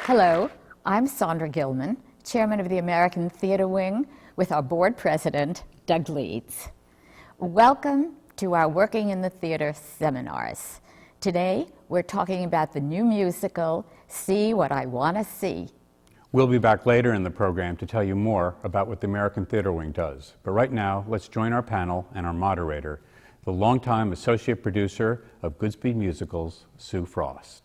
Hello, I'm Sondra Gilman, Chairman of the American Theater Wing, with our board president, Doug Leeds. Welcome to our Working in the Theater seminars. Today, we're talking about the new musical, See What I Want to See. We'll be back later in the program to tell you more about what the American Theater Wing does. But right now, let's join our panel and our moderator, the longtime associate producer of Goodspeed Musicals, Sue Frost.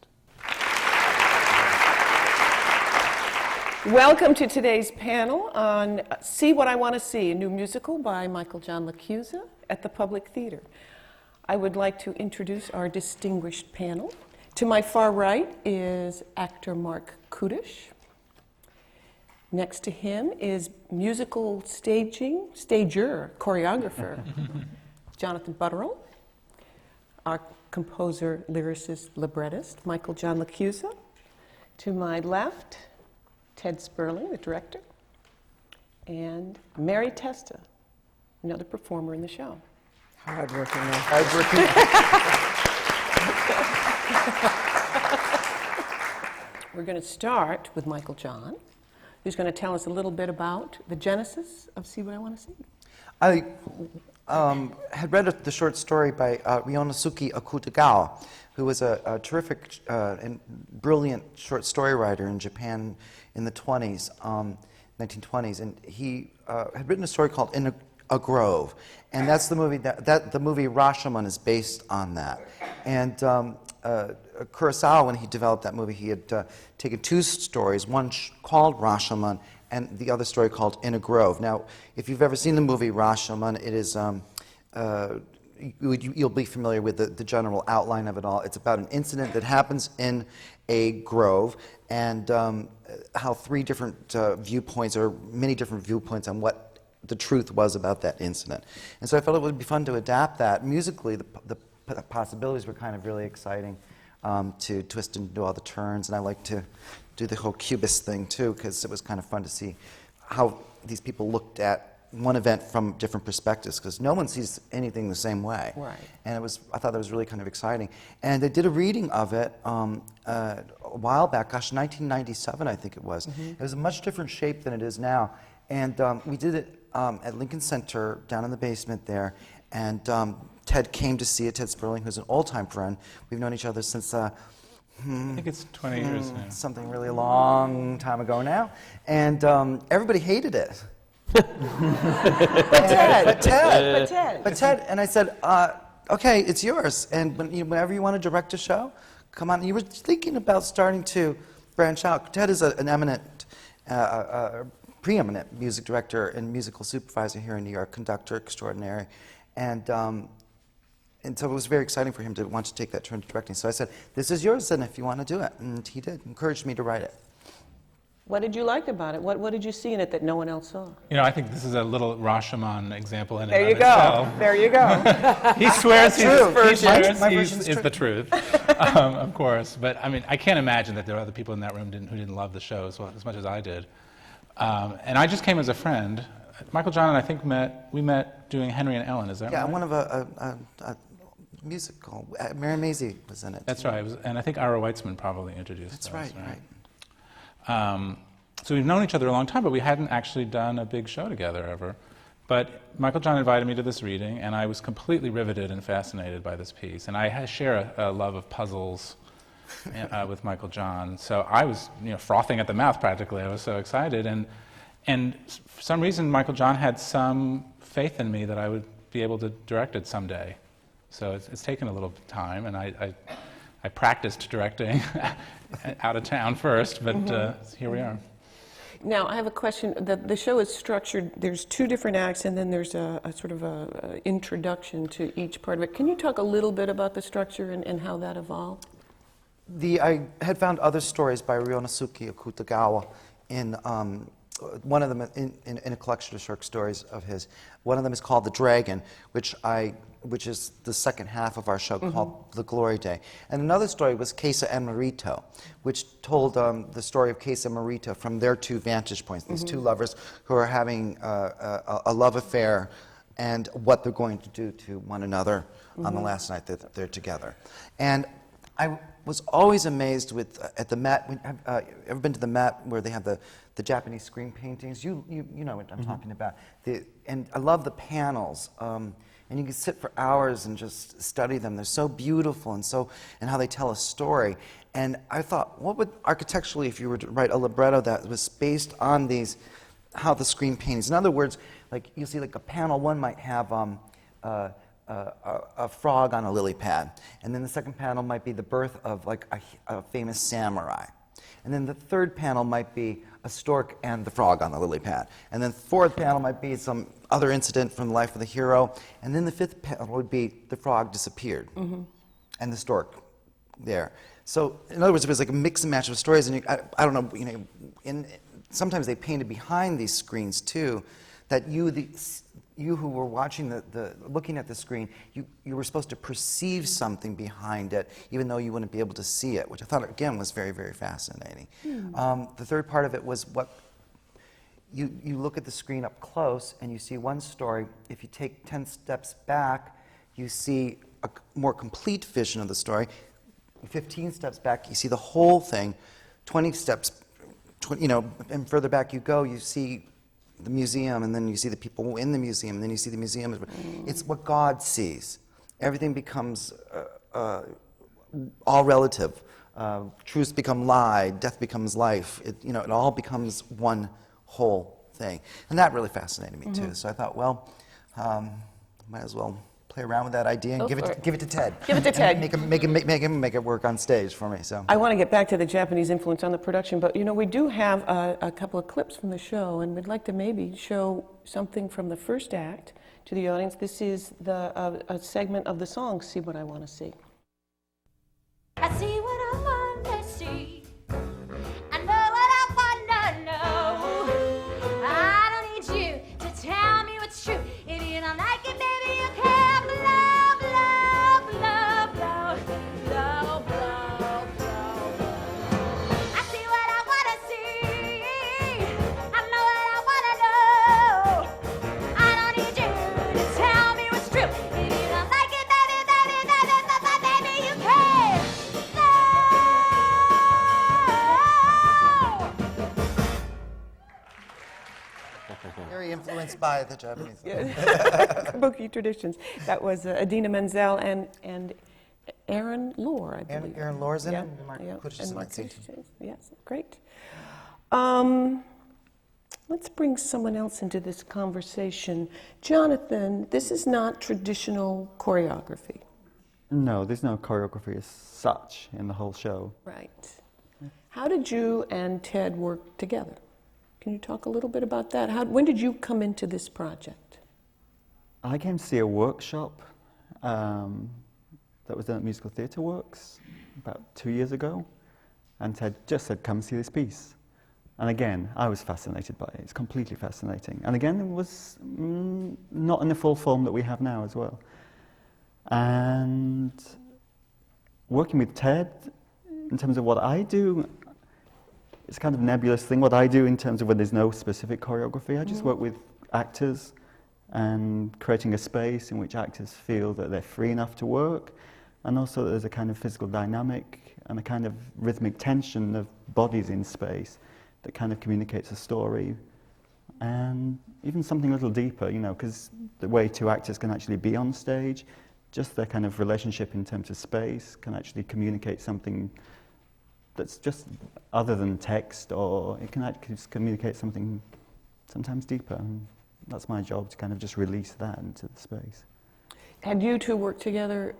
Welcome to today's panel on See What I Want to See, a new musical by Michael John LaChiusa at the Public Theater. I would like to introduce our distinguished panel. To my far right is actor Marc Kudisch. Next to him is musical stager, choreographer, Jonathan Butterell. Our composer, lyricist, librettist, Michael John LaChiusa. To my left, Ted Sperling, the director, and Mary Testa, another performer in the show. Hard-working. We're going to start with Michael John, who's going to tell us a little bit about the genesis of See What I Want to See. I had read the short story by Ryonosuke Akutagawa, who was a terrific and brilliant short story writer in Japan in the 1920s, and he had written a story called In a Grove, and that's the movie that the movie Rashomon is based on that. And Kurosawa, when he developed that movie, he had taken two stories, one called Rashomon and the other story called In a Grove. Now, if you've ever seen the movie Rashomon, it is you'll be familiar with the general outline of it all. It's about an incident that happens in a grove, and how three different viewpoints, or many different viewpoints on what the truth was about that incident. And so I felt it would be fun to adapt that. Musically, the possibilities were kind of really exciting, to twist and do all the turns, and I like to do the whole cubist thing too, because it was kind of fun to see how these people looked at one event from different perspectives, because no one sees anything the same way. Right. And I thought that was really kind of exciting. And they did a reading of it a while back, 1997 I think it was. Mm-hmm. It was a much different shape than it is now. And we did it at Lincoln Center, down in the basement there. And Ted came to see it, Ted Sperling, who's an old-time friend. We've known each other since I think it's 20 years now. Something really long time ago now. And everybody hated it. But Ted. And I said, okay, it's yours. And whenever you want to direct a show, come on. You were thinking about starting to branch out. Ted is an eminent, preeminent music director and musical supervisor here in New York, conductor extraordinary. And so it was very exciting for him to want to take that turn to directing. So I said, this is yours then if you want to do it. And he did, encouraged me to write it. What did you like about it? What did you see in it that no one else saw? You know, I think this is a little Rashomon example in There and you of go. itself. There you go. He swears he's the truth, of course. But I mean, I can't imagine that there are other people in that room who didn't love the show as much as I did. And I just came as a friend. Michael John and I think we met doing Henry and Ellen. Is that right? Yeah, one of a musical. Mary Maisie was in it. That's right. And I think Ira Weitzman probably introduced us. That's right. So we've known each other a long time, but we hadn't actually done a big show together ever. But Michael John invited me to this reading, and I was completely riveted and fascinated by this piece. And I share a love of puzzles with Michael John. So I was, frothing at the mouth practically. I was so excited. And for some reason, Michael John had some faith in me that I would be able to direct it someday. So it's taken a little time, and I practiced directing out of town first, but here we are. Now, I have a question. The show is structured, there's two different acts, and then there's a sort of a introduction to each part of it. Can you talk a little bit about the structure and how that evolved? I had found other stories by Ryonosuke Akutagawa in one of them in a collection of short stories of his. One of them is called The Dragon, which is the second half of our show, called The Glory Day. And another story was Casa and Marito, which told the story of Casa and Marito from their two vantage points, these two lovers who are having a love affair and what they're going to do to one another on the last night that they're together. And was always amazed with at the Met. Ever been to the Met where they have the Japanese screen paintings? You know what I'm talking about. And I love the panels. And you can sit for hours and just study them. They're so beautiful and how they tell a story. And I thought, what would architecturally, if you were to write a libretto that was based on how the screen paintings. In other words, like you see, like a panel one might have a frog on a lily pad, and then the second panel might be the birth of like a famous samurai. And then the third panel might be a stork and the frog on the lily pad. And then the fourth panel might be some other incident from the life of the hero. And then the fifth panel would be the frog disappeared and the stork there. So in other words, it was like a mix and match of stories. And I don't know, sometimes they painted behind these screens too, that you who were watching looking at the screen, you were supposed to perceive something behind it, even though you wouldn't be able to see it, which I thought, again, was very, very fascinating. The third part of it was you look at the screen up close and you see one story. If you take 10 steps back, you see a more complete vision of the story. 15 steps back, you see the whole thing. 20 steps, and further back you go, you see the museum, and then you see the people in the museum, and then you see the museum. It's what God sees. Everything becomes all relative. Truths become lie, death becomes life. It all becomes one whole thing. And that really fascinated me too. So I thought, well, might as well play around with that idea and give it to Ted. Give it to Ted. Make him make it work on stage for me. So I want to get back to the Japanese influence on the production, but we do have a couple of clips from the show, and we'd like to maybe show something from the first act to the audience. This is a segment of the song, See What I Want to See. I see what I want to see. I know what I want to know. I don't need you to tell me what's true. If you don't like it, baby, you can. very influenced by the Japanese. Kabuki traditions. That was Idina Menzel and Aaron Lohr, I believe. Aaron Lohr's in Yeah, it, and Marc yeah, Kudisch and in Marc that scene. Kudisch. Yes, great. Let's bring someone else into this conversation. Jonathan, this is not traditional choreography. No, there's no choreography as such in the whole show. Right. How did you and Ted work together? Can you talk a little bit about that? When did you come into this project? I came to see a workshop that was done at Musical Theatre Works about 2 years ago, and Ted just said, come see this piece. And again, I was fascinated by it. It's completely fascinating. And again, it was not in the full form that we have now as well. And working with Ted, in terms of what I do, it's kind of a nebulous thing. What I do in terms of when there's no specific choreography, I just work with actors and creating a space in which actors feel that they're free enough to work, and also that there's a kind of physical dynamic and a kind of rhythmic tension of bodies in space that kind of communicates a story, and even something a little deeper, you know, because the way two actors can actually be on stage, just their kind of relationship in terms of space can actually communicate something that's just other than text, or it can actually communicate something sometimes deeper. And that's my job, to kind of just release that into the space. Had you two worked together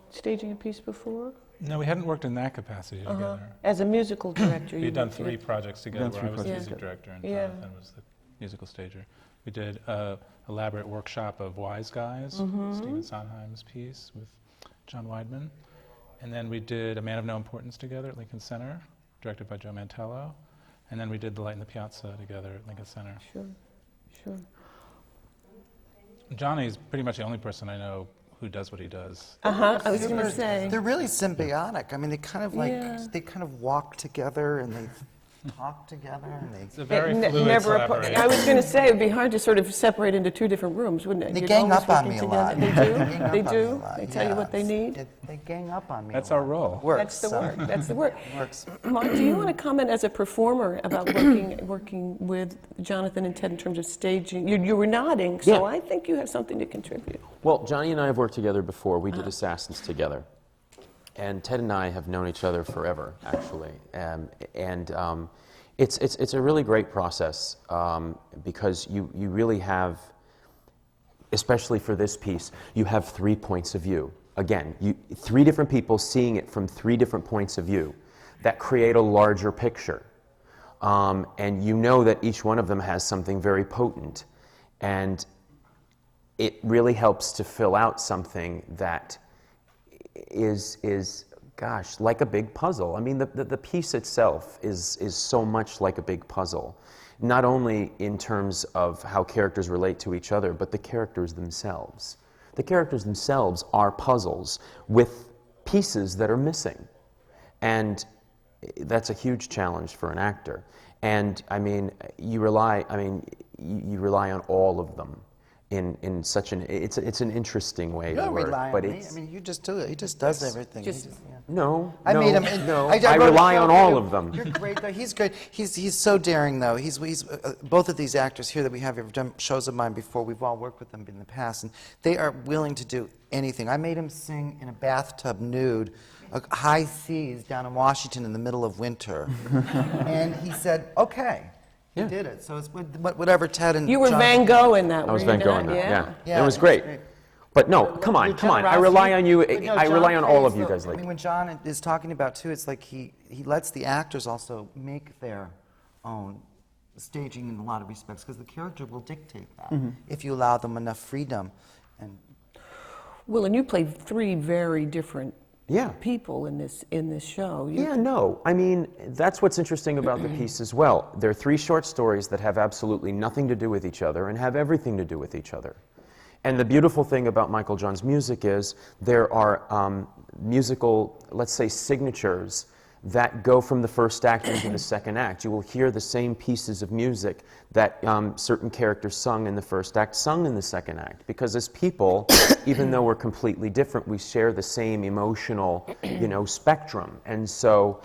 staging a piece before? No, we hadn't worked in that capacity together. As a musical director? We'd done 3 projects together where I was the projects. music director and Yeah. Jonathan was the musical stager. We did an elaborate workshop of Wise Guys, Stephen Sondheim's piece with John Weidman. And then we did A Man of No Importance together at Lincoln Center, directed by Joe Mantello. And then we did The Light in the Piazza together at Lincoln Center. Sure, sure. Johnny's pretty much the only person I know who does what he does. I was going to say. They're really symbiotic. I mean, they kind of like Yeah. they kind of walk together, and talk together and It's a they very fluid Never collaboration. I was going to say, it'd be hard to sort of separate into two different rooms, wouldn't it? They You'd gang always up on working me a lot. together. They do? They gang up They on me do? a lot, They tell you what they yes. need? They gang up on me. That's a our lot. role. Works. That's the work. That's the work. Works. Marc, do you want to comment as a performer about working with Jonathan and Ted in terms of staging? You were nodding, so Yeah. I think you have something to contribute. Well, Johnny and I have worked together before. We did Assassins together. And Ted and I have known each other forever, actually. It's a really great process because you really have, especially for this piece, you have 3 points of view. Again, three different people seeing it from 3 different points of view that create a larger picture. And you know that each one of them has something very potent. And it really helps to fill out something that is gosh, like a big puzzle. I mean, the piece itself is so much like a big puzzle, not only in terms of how characters relate to each other, but the characters themselves. The characters themselves are puzzles with pieces that are missing. And that's a huge challenge for an actor. And I mean, you rely on all of them in such an, it's an interesting way You to don't work. rely But on me. it's, I mean, you just do it. He just does everything. He just- yeah. no, I no, made him. no, I I wrote a rely show on for all you. of them. You're great, though. He's good. He's so daring, though. He's both of these actors here that we have done shows of mine before. We've all worked with them in the past, and they are willing to do anything. I made him sing in a bathtub nude, high seas down in Washington in the middle of winter, and he said, "Okay." He Yeah. did it. So it's whatever Ted and You were Jonathan- Van Gogh in that. I was were you Van Gogh not? in that, yeah. Yeah, It was it was great. great. But no, come on. I rely on you. But no, I rely John on all of plays you the- guys. I Like, mean, when John is talking about too, it's like he lets the actors also make their own staging in a lot of respects because the character will dictate that if you allow them enough freedom. And Well, and you played 3 very different yeah. people in this show. Yeah, no. I mean, that's what's interesting about the piece as well. There are 3 short stories that have absolutely nothing to do with each other and have everything to do with each other. And the beautiful thing about Michael John's music is there are musical, let's say, signatures that go from the first act into the second act. You will hear the same pieces of music that certain characters sung in the first act, sung in the second act. Because as people, even though we're completely different, we share the same emotional, spectrum. And so,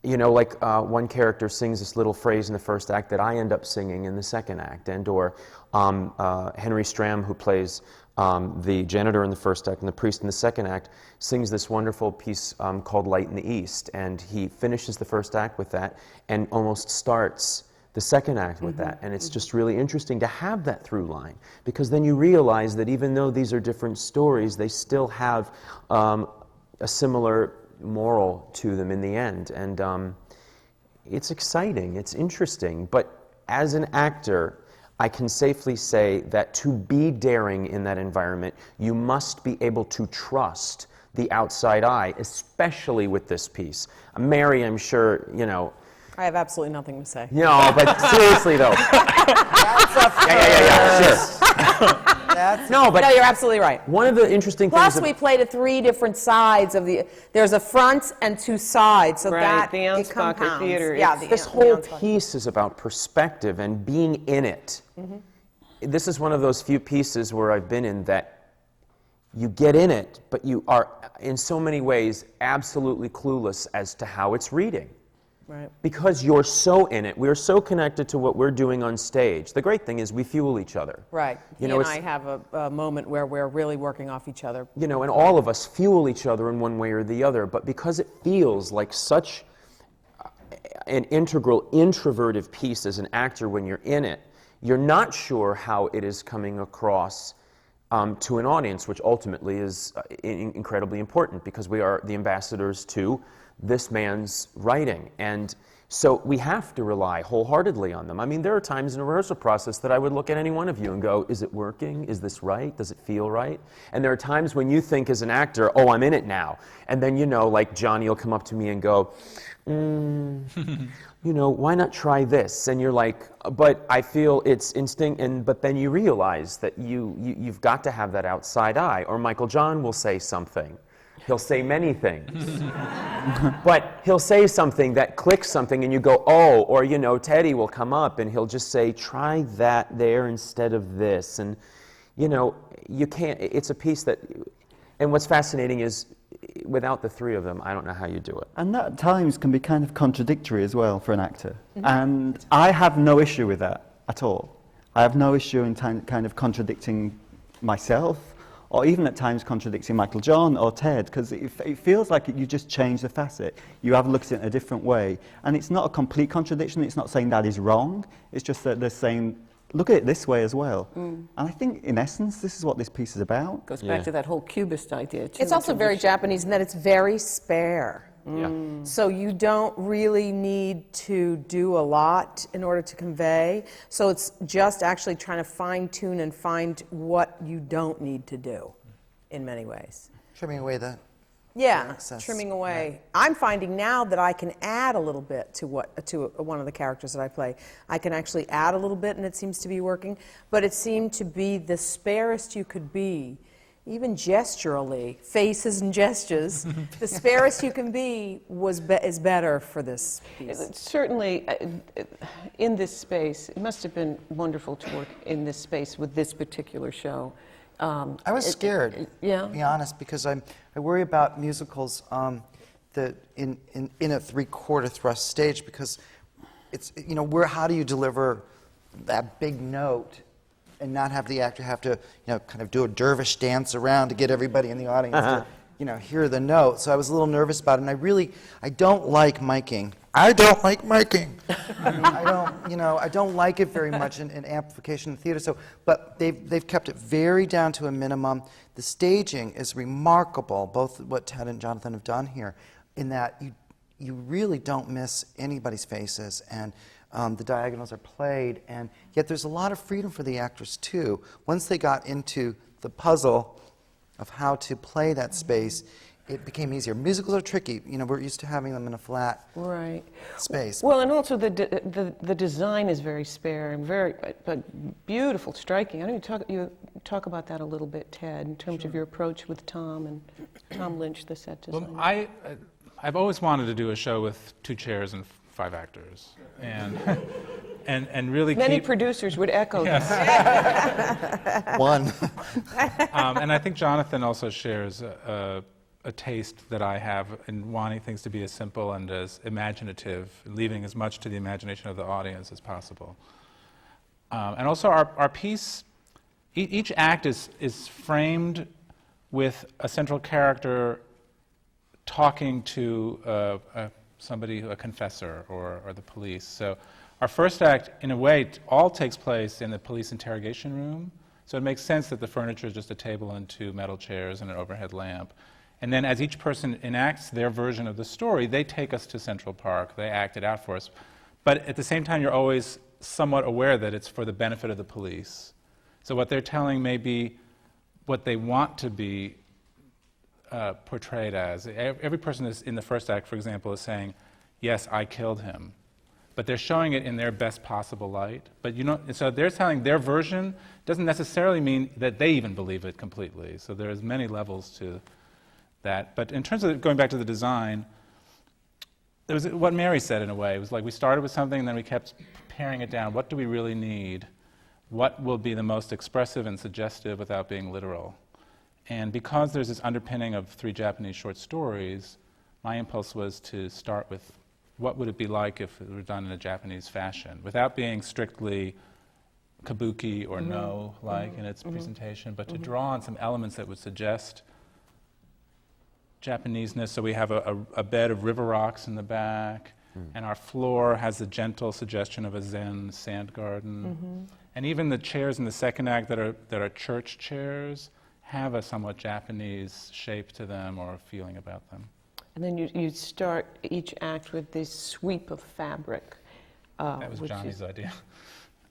one character sings this little phrase in the first act that I end up singing in the second act. Or Henry Stram, who plays the janitor in the first act and the priest in the second act, sings this wonderful piece called Light in the East. And he finishes the first act with that and almost starts the second act with that. And it's just really interesting to have that through line, because then you realize that even though these are different stories, they still have a similar moral to them in the end. And it's exciting, it's interesting. But as an actor, I can safely say that to be daring in that environment, you must be able to trust the outside eye, especially with this piece. Mary, I'm sure, I have absolutely nothing to say. No, but seriously though. that's a Sure. That's No, but No, you're absolutely right. one of the interesting Plus, things. we played at 3 different sides of the. There's a front and 2 sides, so Right, that the it Ansbacher compounds. Theater, Yeah, it's- This the whole Ansbacher. piece is about perspective and being in it. This is one of those few pieces where I've been in that you get in it, but you are, in so many ways, absolutely clueless as to how it's reading. Right. Because you're so in it. We're so connected to what we're doing on stage. The great thing is we fuel each other. Right. You He know, and it's- I have a moment where we're really working off each other. And all of us fuel each other in one way or the other, but because it feels like such an integral, introverted piece as an actor when you're in it, you're not sure how it is coming across to an audience, which ultimately is incredibly important because we are the ambassadors to this man's writing. And so we have to rely wholeheartedly on them. I mean, there are times in a rehearsal process that I would look at any one of you and go, is it working? Is this right? Does it feel right? And there are times when you think as an actor, oh, I'm in it now. And then, like Johnny will come up to me and go, why not try this? And you're like, but I feel it's instinct. But then you realize that you've got to have that outside eye. Or Michael John will say something. He'll say many things. But he'll say something that clicks something and you go, oh, or, you know, Teddy will come up and he'll just say, try that there instead of this. And, you know, you can't, it's a piece that, and what's fascinating is, without the three of them, I don't know how you do it. And that at times can be kind of contradictory as well for an actor. And I have no issue with that at all. I have no issue in kind of contradicting myself, or even at times contradicting Michael John or Ted, because it feels like you just change the facet. You have looked at it in a different way. And it's not a complete contradiction. It's not saying that is wrong. It's just that they're saying, look at it this way as well. And I think, in essence, this is what this piece is about. Goes back to that whole cubist idea, too. It's also very Japanese in that it's very spare. So you don't really need to do a lot in order to convey. So it's just actually trying to fine-tune and find what you don't need to do in many ways. Trimming away the Yeah, excess. trimming away. I'm finding now that I can add a little bit to one of the characters that I play. I can actually add a little bit, and it seems to be working. But it seemed to be the sparest you could be, even gesturally, faces and gestures. The sparest you can be is better for this piece. Certainly, in this space, it must have been wonderful to work in this space with this particular show. I was scared, yeah. to be honest, because I worry about musicals that in a three-quarter thrust stage, because it's, you know, how do you deliver that big note and not have the actor have to, you know, kind of do a dervish dance around to get everybody in the audience to, you know, hear the note. So I was a little nervous about it, and I don't like miking. I don't like miking. I don't like it very much in amplification in theater. So, but they've kept it very down to a minimum. The staging is remarkable, both what Ted and Jonathan have done here, in that you really don't miss anybody's faces, and the diagonals are played, and yet there's a lot of freedom for the actors too. Once they got into the puzzle of how to play that space, it became easier. Musicals are tricky. You know, we're used to having them in a flat space. Well, and also the design is very spare and very but beautiful, striking. I know you talk about that a little bit, Ted, in terms of your approach with Tom and Tom Lynch, the set designer. Well, I've always wanted to do a show with 2 chairs and 5 actors, and really many producers would echo that. One. And I think Jonathan also shares a taste that I have in wanting things to be as simple and as imaginative, leaving as much to the imagination of the audience as possible. And also our piece, each act is framed with a central character talking to somebody, a confessor or the police. So our first act, in a way, all takes place in the police interrogation room. So it makes sense that the furniture is just a table and 2 metal chairs and an overhead lamp. And then as each person enacts their version of the story, they take us to Central Park. They act it out for us. But at the same time, you're always somewhat aware that it's for the benefit of the police. So what they're telling may be what they want to be portrayed as. Every person is, in the first act, for example, is saying, yes, I killed him. But they're showing it in their best possible light. But so they're telling their version doesn't necessarily mean that they even believe it completely. So there's many levels to that. But in terms of going back to the design, it was what Mary said in a way. It was like we started with something and then we kept paring it down. What do we really need? What will be the most expressive and suggestive without being literal? And because there's this underpinning of 3 Japanese short stories, my impulse was to start with what would it be like if it were done in a Japanese fashion, without being strictly kabuki or no-like in its presentation, but to draw on some elements that would suggest Japaneseness. So we have a bed of river rocks in the back, and our floor has a gentle suggestion of a Zen sand garden. And even the chairs in the second act that are church chairs have a somewhat Japanese shape to them or a feeling about them. And then you start each act with this sweep of fabric. That was which Johnny's idea.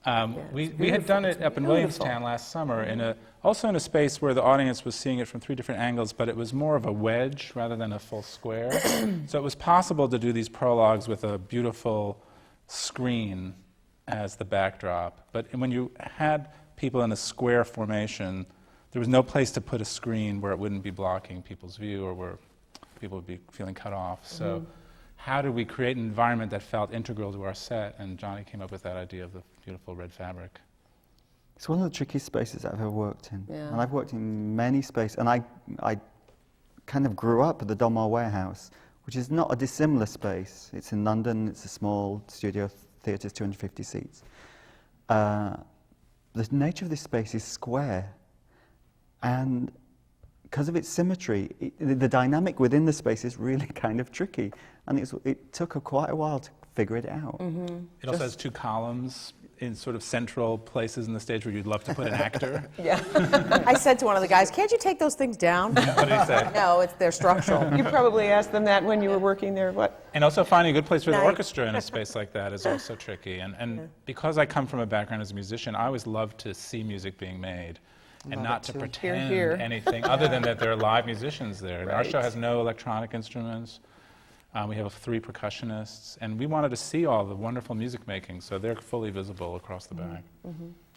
Yeah, we had done it up in Williamstown last summer, also in a space where the audience was seeing it from 3 different angles, but it was more of a wedge rather than a full square. So it was possible to do these prologues with a beautiful screen as the backdrop. But when you had people in a square formation, there was no place to put a screen where it wouldn't be blocking people's view or where people would be feeling cut off. So how did we create an environment that felt integral to our set? And Johnny came up with that idea of the beautiful red fabric. It's one of the trickiest spaces I've ever worked in. Yeah. And I've worked in many spaces, and I kind of grew up at the Donmar Warehouse, which is not a dissimilar space. It's in London, it's a small studio theatre, 250 seats. The nature of this space is square, and because of its symmetry, the dynamic within the space is really kind of tricky, and it took quite a while to figure it out. It also has two columns in sort of central places in the stage where you'd love to put an actor. Yeah. I said to one of the guys, can't you take those things down? What did he say? No, they're structural. You probably asked them that when you were working there, what? And also finding a good place for the Night. orchestra in a space like that is also tricky. And because I come from a background as a musician, I always love to see music being made and not to pretend Hear, hear. anything other than that there are live musicians there. And our show has no electronic instruments. We have 3 percussionists, and we wanted to see all the wonderful music making, so they're fully visible across the back.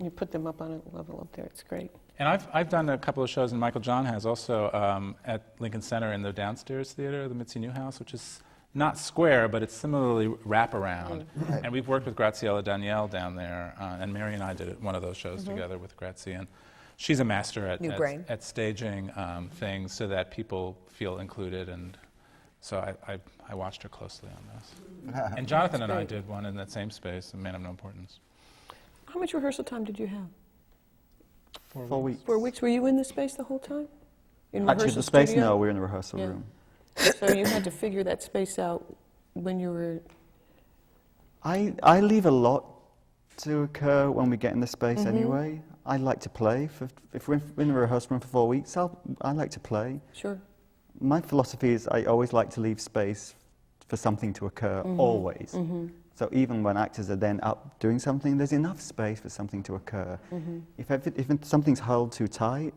You put them up on a level up there. It's great. And I've done a couple of shows, and Michael John has also at Lincoln Center in the downstairs theater, the Mitzi Newhouse, which is not square, but it's similarly wraparound. And we've worked with Graziella Danielle down there, and Mary and I did one of those shows together with Grazie. And she's a master at staging things so that people feel included, and so I watched her closely on this. And Jonathan and I did one in that same space, A Man of No Importance. How much rehearsal time did you have? 4 weeks. 4 weeks. Were you in the space the whole time? In Actually, rehearsal the space, studio? no, we're in the rehearsal Yeah. room. So you had to figure that space out when you were... I leave a lot to occur when we get in the space anyway. I like to play. If we're in the rehearsal room for 4 weeks, I like to play. Sure. My philosophy is I always like to leave space for something to occur, always. So even when actors are then up doing something, there's enough space for something to occur. If something's held too tight,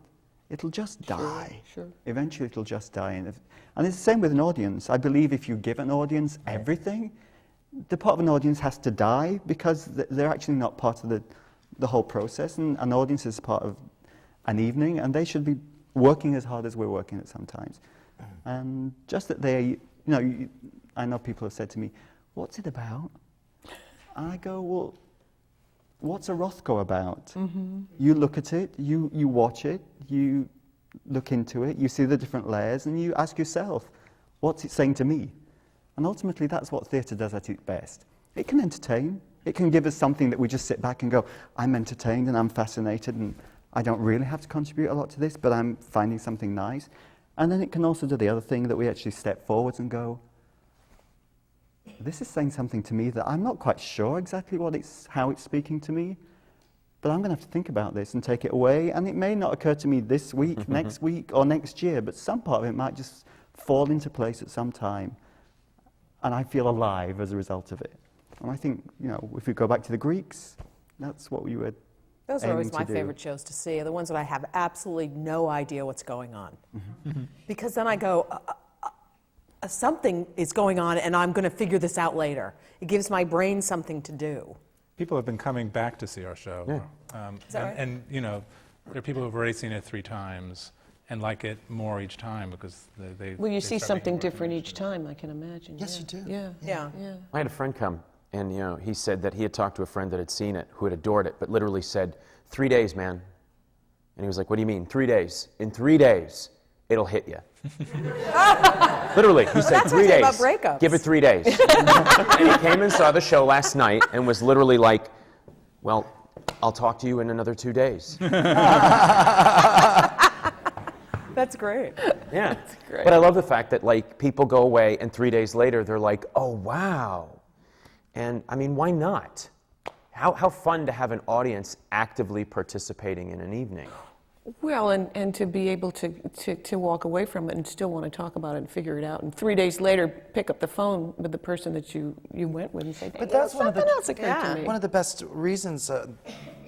it'll just die. Sure. Eventually it'll just die. And it's the same with an audience. I believe if you give an audience everything, the part of an audience has to die because they're actually not part of the whole process. And an audience is part of an evening, and they should be working as hard as we're working at sometimes. And just that I know people have said to me, what's it about? And I go, well, what's a Rothko about? You look at it, you watch it, you look into it, you see the different layers, and you ask yourself, what's it saying to me? And ultimately, that's what theatre does at its best. It can entertain. It can give us something that we just sit back and go, I'm entertained and I'm fascinated, and I don't really have to contribute a lot to this, but I'm finding something nice. And then it can also do the other thing that we actually step forwards and go, this is saying something to me that I'm not quite sure exactly how it's speaking to me, but I'm going to have to think about this and take it away. And it may not occur to me this week, next week, or next year, but some part of it might just fall into place at some time. And I feel alive as a result of it. And I think, if we go back to the Greeks, that's what we were Those are always aiming to my do. favorite shows to see, are the ones that I have absolutely no idea what's going on. Because then I go, something is going on and I'm going to figure this out later. It gives my brain something to do. People have been coming back to see our show. Is that right? And there are people who've already seen it 3 times and like it more each time because they Well, you they see start something making more different each connections. time, I can imagine. Yes, yeah. you do. Yeah. Yeah. Yeah. I had a friend come, and he said that he had talked to a friend that had seen it, who had adored it, but literally said, 3 days, man. And he was like, what do you mean, 3 days? In 3 days, it'll hit you. Literally, he said That's 3 what I say days. about breakups. Give it 3 days. And he came and saw the show last night and was literally like, well, I'll talk to you in another 2 days. That's great. Yeah. That's great. But I love the fact that people go away and 3 days later they're like, oh wow. And I mean, why not? How fun to have an audience actively participating in an evening. Well, and to be able to walk away from it and still want to talk about it and figure it out, and 3 days later pick up the phone with the person that you went with and say, But that's one of the- something else occurred to me. One of the best reasons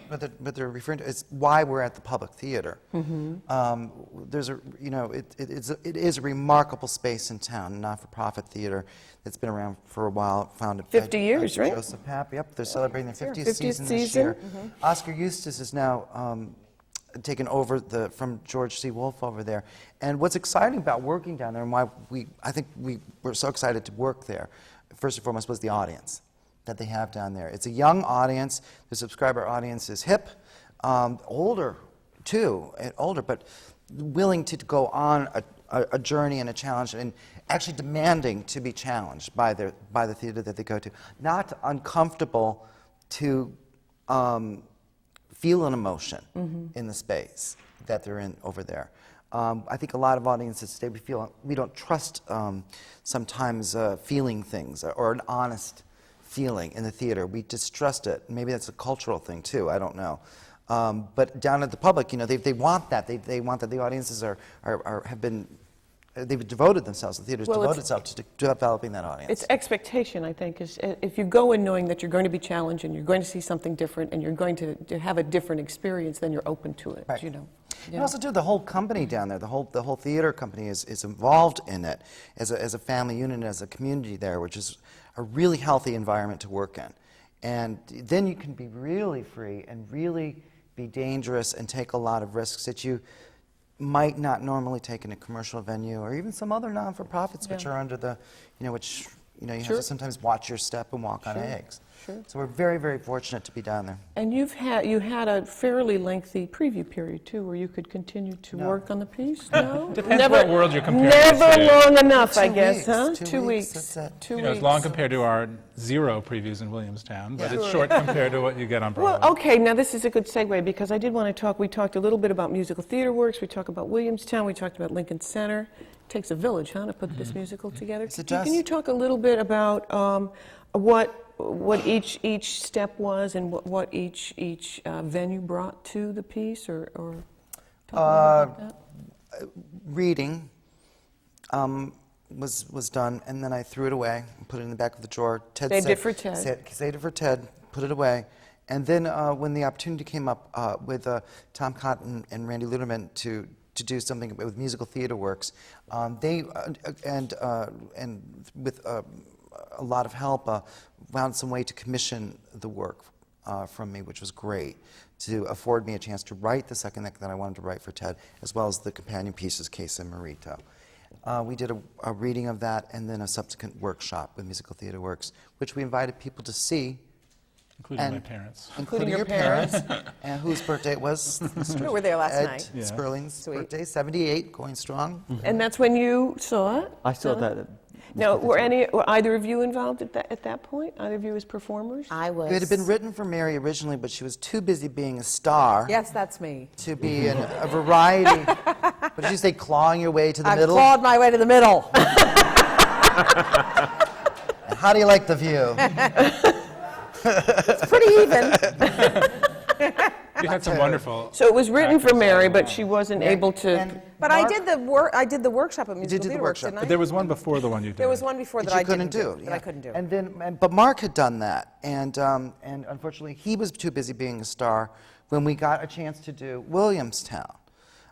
what they're referring to is why we're at the public theater. There's it is a remarkable space in town, a not-for-profit theater that's been around for a while, founded 50 years, right? Joseph Papp. Yep, they're celebrating their 50th 50th season this season. year. Oscar Eustace is now taken over from George C. Wolfe over there. And what's exciting about working down there, and why I think we were so excited to work there, first and foremost, was the audience that they have down there. It's a young audience. The subscriber audience is hip, older too, but willing to go on a journey and a challenge, and actually demanding to be challenged by the theater that they go to. Not uncomfortable to feel an emotion in the space that they're in over there. I think a lot of audiences today, we don't trust sometimes feeling things or an honest feeling in the theater. We distrust it. Maybe that's a cultural thing too, I don't know. But down at the public, they want that. They want that the audiences they've devoted themselves, the theater's devoted itself to developing that audience. It's expectation, I think, is if you go in knowing that you're going to be challenged and you're going to see something different and you're going to have a different experience, then you're open to it, Right. Yeah. And also, too, the whole company down there, the whole theater company is involved in it as a family unit, as a community there, which is a really healthy environment to work in. And then you can be really free and really be dangerous and take a lot of risks that you might not normally take in a commercial venue or even some other non-for-profits which are under the, you have to sometimes watch your step and walk on eggs. Sure. So we're very, very fortunate to be down there. And you had a fairly lengthy preview period, too, where you could continue to work on the piece? No? Depends what world you're comparing Never to. long enough, I guess, weeks, huh? 2 weeks, that's it. 2 You weeks. know, it's long compared to our 0 previews in Williamstown, but it's short compared to what you get on Broadway. Well, okay, now this is a good segue because I did want to talk. We talked a little bit about musical theater works. We talked about Williamstown. We talked about Lincoln Center. It takes a village, huh, to put this musical together. Yes, it does. Can you talk a little bit about what each step was and what each venue brought to the piece, or talk a little bit about that? Reading was done, and then I threw it away and put it in the back of the drawer. Saved it for Ted. Saved it for Ted, put it away. And then when the opportunity came up with Tom Cotton and Randy Luderman to do something with musical theater works, they and with a lot of help found some way to commission the work from me, which was great, to afford me a chance to write the second act that I wanted to write for Ted, as well as the companion pieces, Case and Marito. We did a reading of that and then a subsequent workshop with musical theater works, which we invited people to see. Including my parents. Including your parents. And whose birthday it was? We were there last Ed night. Yeah. Sperling's Sweet. birthday, 78, going strong. And that's when you saw it? I saw that. Now, were either of you involved at that point? Either of you as performers? I was. It had been written for Mary originally, but she was too busy being a star Yes, that's me. to be in a variety. What did you say, clawing your way to the I've middle? clawed my way to the middle. And how do you like the view? It's pretty even. You had some wonderful. So it was written for actors Mary, all but along. she wasn't able to. And But I Marc, did the work. I did the workshop at Musical do the Theater Works, workshop. didn't I? But there was one before the one you did. There was one before that you I couldn't didn't do. that I couldn't do. And then, but Marc had done that, and unfortunately, he was too busy being a star when we got a chance to do Williamstown.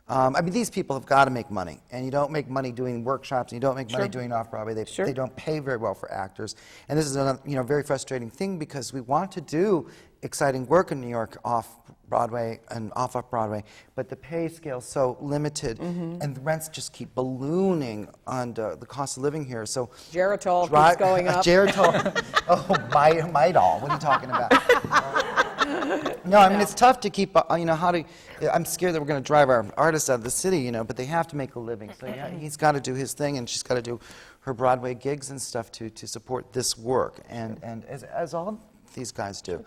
I mean, these people have got to make money, and you don't make money doing workshops, and you don't make money doing Off-Broadway. They don't pay very well for actors, and this is a very frustrating thing because we want to do exciting work in New York off-Broadway and off-Broadway, but the pay scale's so limited, and the rents just keep ballooning on the cost of living here. So Geritol keeps going up. Geritol, Midol. What are you talking about? No, I mean, it's tough to keep, I'm scared that we're going to drive our artists out of the city, but they have to make a living. So yeah, he's got to do his thing, and she's got to do her Broadway gigs and stuff to support this work, and as all of these guys do.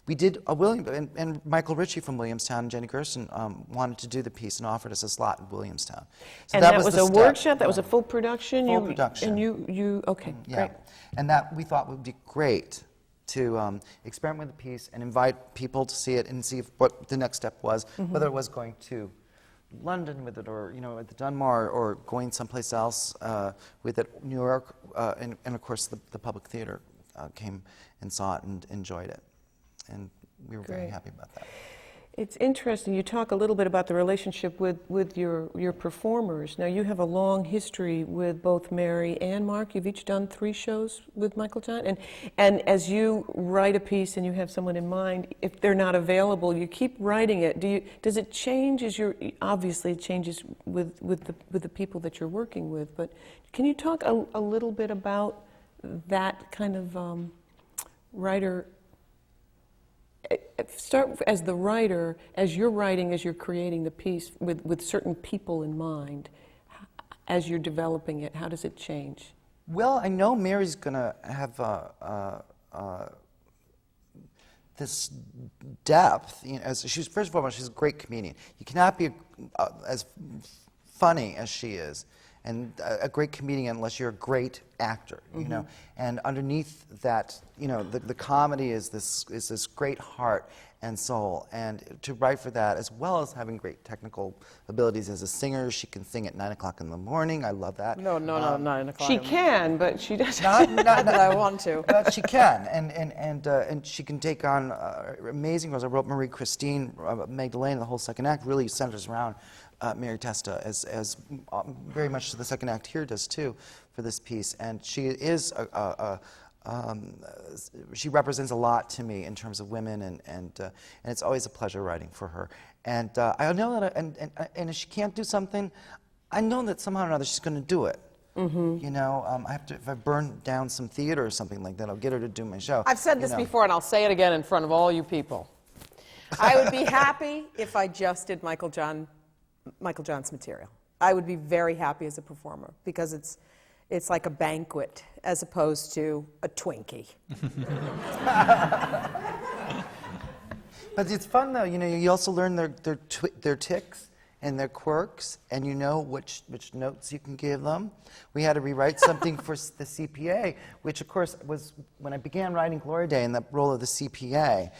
We did a and Michael Ritchie from Williamstown and Jenny Gerson wanted to do the piece and offered us a slot in Williamstown. So And that was the a step. workshop? That was a full production? Full production. And you okay, Yeah, great. and that we thought would be great to experiment with the piece and invite people to see it and see what the next step was, whether it was going to London with it, or at the Dunmore, or going someplace else with it, New York, and of course the Public Theater came and saw it and enjoyed it, and we were very Great. happy about that. It's interesting. You talk a little bit about the relationship with your performers. Now, you have a long history with both Mary and Marc. You've each done 3 shows with Michael John. And as you write a piece and you have someone in mind, if they're not available, you keep writing it. Does it change as you're, obviously it changes with the people that you're working with, but can you talk a little bit about that kind of writer? Start as the writer, as you're writing, as you're creating the piece with certain people in mind, as you're developing it, how does it change? Well, I know Mary's going to have this depth. You know, first of all, she's a great comedian. You cannot be as funny as she is, and a great comedian unless you're a great actor, you know. And underneath that, you know, the comedy is this great heart and soul. And to write for that, as well as having great technical abilities as a singer, she can sing at 9 o'clock in the morning. I love that. No, 9 o'clock. She can, but she doesn't. Not that I want to. But she can, and she can take on amazing roles. I wrote Marie Christine, Magdalene. The whole second act really centers around Mary Testa, as very much the second act here does too, for this piece. And she is she represents a lot to me in terms of women, and it's always a pleasure writing for her. And I know that, and if she can't do something, I know that somehow or another she's going to do it. You know, I have to, if I burn down some theater or something like that, I'll get her to do my show. I've said this before, and I'll say it again in front of all you people. I would be happy if I just did Michael John's material. I would be very happy as a performer, because it's like a banquet as opposed to a Twinkie. But it's fun though, you know. You also learn their tics and their quirks, and you know which notes you can give them. We had to rewrite something for the CPA, which of course was when I began writing Glory Day in the role of the CPA.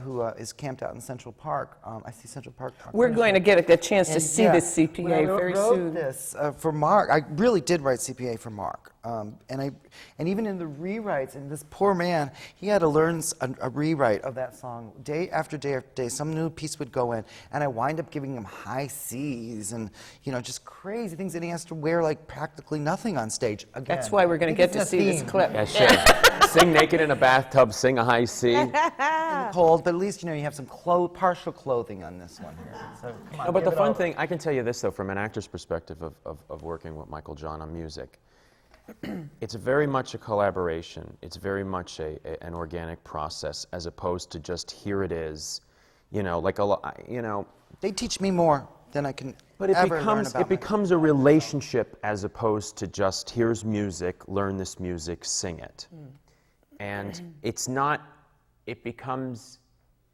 Who is camped out in Central Park. I see Central Park. We're going to get a chance to see this CPA very soon. When I wrote this for Marc, I really did write CPA for Marc. And even in the rewrites, and this poor man, he had to learn a rewrite of that song day after day after day. Some new piece would go in, and I wind up giving him high C's and, you know, just crazy things, and he has to wear like practically nothing on stage. Again, that's why we're going to get to see this clip. Yeah, sure. Sing naked in a bathtub, sing a high C. Cold, but at least, you know, you have some partial clothing on this one here. So, come on, no, but the fun thing, I can tell you this though, from an actor's perspective of working with Michael John on music, it's very much a collaboration. It's very much an organic process, as opposed to just here it is, you know, like you know. They teach me more than I can but ever learn about. It becomes a relationship as opposed to just here's music, learn this music, sing it. And it's not. It becomes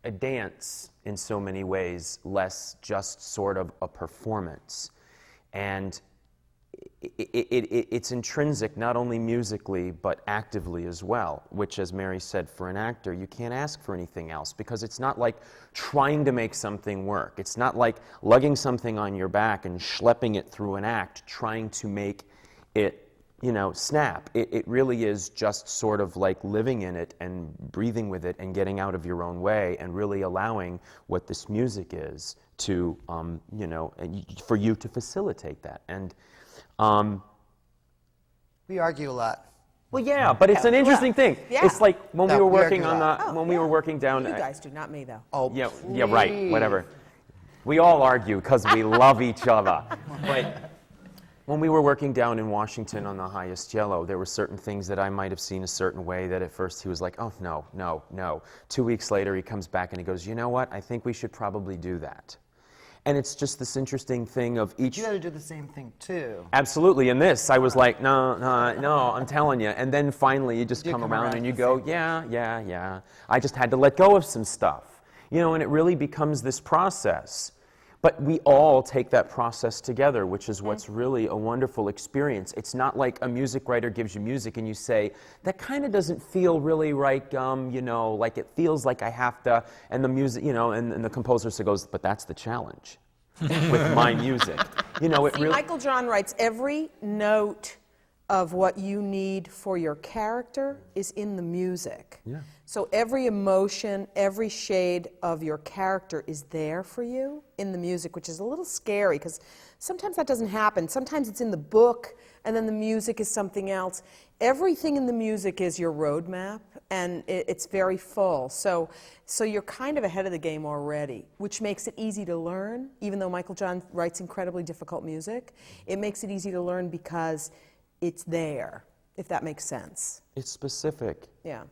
a dance in so many ways, less just sort of a performance. And it's intrinsic, not only musically, but actively as well, which, as Mary said, for an actor, you can't ask for anything else, because it's not like trying to make something work. It's not like lugging something on your back and schlepping it through an act, trying to make it, you know, snap. It really is just sort of like living in it and breathing with it and getting out of your own way and really allowing what this music is to, you know, for you to facilitate that. And we argue a lot. well, yeah, but it's an interesting thing. Yeah. It's like when we No, were we working argue on a the, when we were working down. You guys do, not me though. Oh, Yeah, right, whatever. We all argue because we love each other. But when we were working down in Washington on the highest yellow, there were certain things that I might have seen a certain way that at first he was like, oh, no, no, no. 2 weeks later, he comes back and he goes, you know what? I think we should probably do that. And it's just this interesting thing of each... You got to do the same thing, too. Absolutely. In this, I was like, no, I'm telling you. And then finally, you just come around and you go, yeah. I just had to let go of some stuff. You know, and it really becomes this process. But we all take that process together, which is what's really a wonderful experience. It's not like a music writer gives you music and you say, that kind of doesn't feel really like, you know, like it feels like I have to, and the music, you know, and the composer goes, but that's the challenge with my music. You know, it See, really... Michael John writes every note of what you need for your character is in the music. Yeah. So every emotion, every shade of your character is there for you in the music, which is a little scary because sometimes that doesn't happen. Sometimes it's in the book and then the music is something else. Everything in the music is your roadmap, and it's very full. So you're kind of ahead of the game already, which makes it easy to learn. Even though Michael John writes incredibly difficult music, it makes it easy to learn because it's there, if that makes sense. It's specific. Yeah.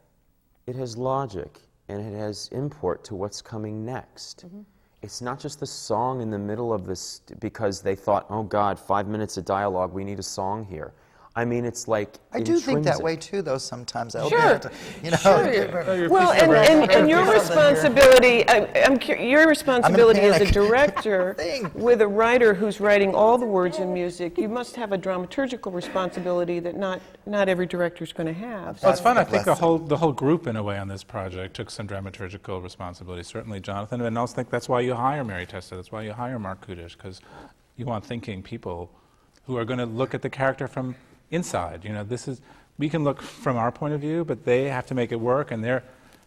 It has logic, and it has import to what's coming next. Mm-hmm. It's not just the song in the middle of this because they thought, oh God, 5 minutes of dialogue, we need a song here. I mean, it's like I do think that intrinsic. way too, though. Sometimes I Sure. you know. Sure. Well, and your responsibility, your responsibility as a panic. director Thing. with a writer who's writing all the words in music, you must have a dramaturgical responsibility that not every director is going to have. Well, it's fun. I think the blessing. whole group, in a way, on this project took some dramaturgical responsibility. Certainly Jonathan, and I also think that's why you hire Mary Testa. That's why you hire Marc Kudisch, because you want thinking people who are going to look at the character from inside. You know, we can look from our point of view, but they have to make it work, and an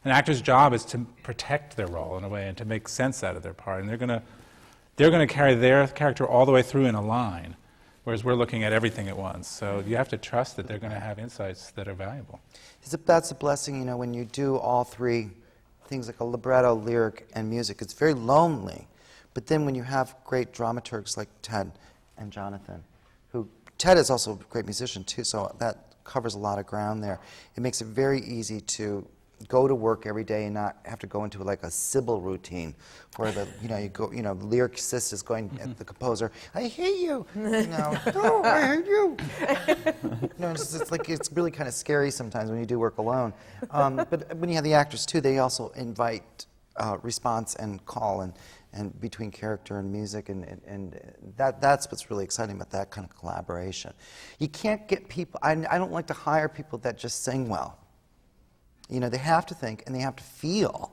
actor's job is to protect their role in a way and to make sense out of their part. And they're going to carry their character all the way through in a line, whereas we're looking at everything at once. So you have to trust that they're going to have insights that are valuable. That's a blessing, you know, when you do all three things like a libretto, lyric, and music. It's very lonely. But then when you have great dramaturgs like Ted and Jonathan, Ted is also a great musician too, so that covers a lot of ground there. It makes it very easy to go to work every day and not have to go into like a Sybil routine where the the lyricist is going at the composer, I hate you. No, I hate you. It's really kind of scary sometimes when you do work alone. But when you have the actors too, they also invite response and call and between character and music, and that's what's really exciting about that kind of collaboration. You can't get people, I don't like to hire people that just sing well. You know, they have to think and they have to feel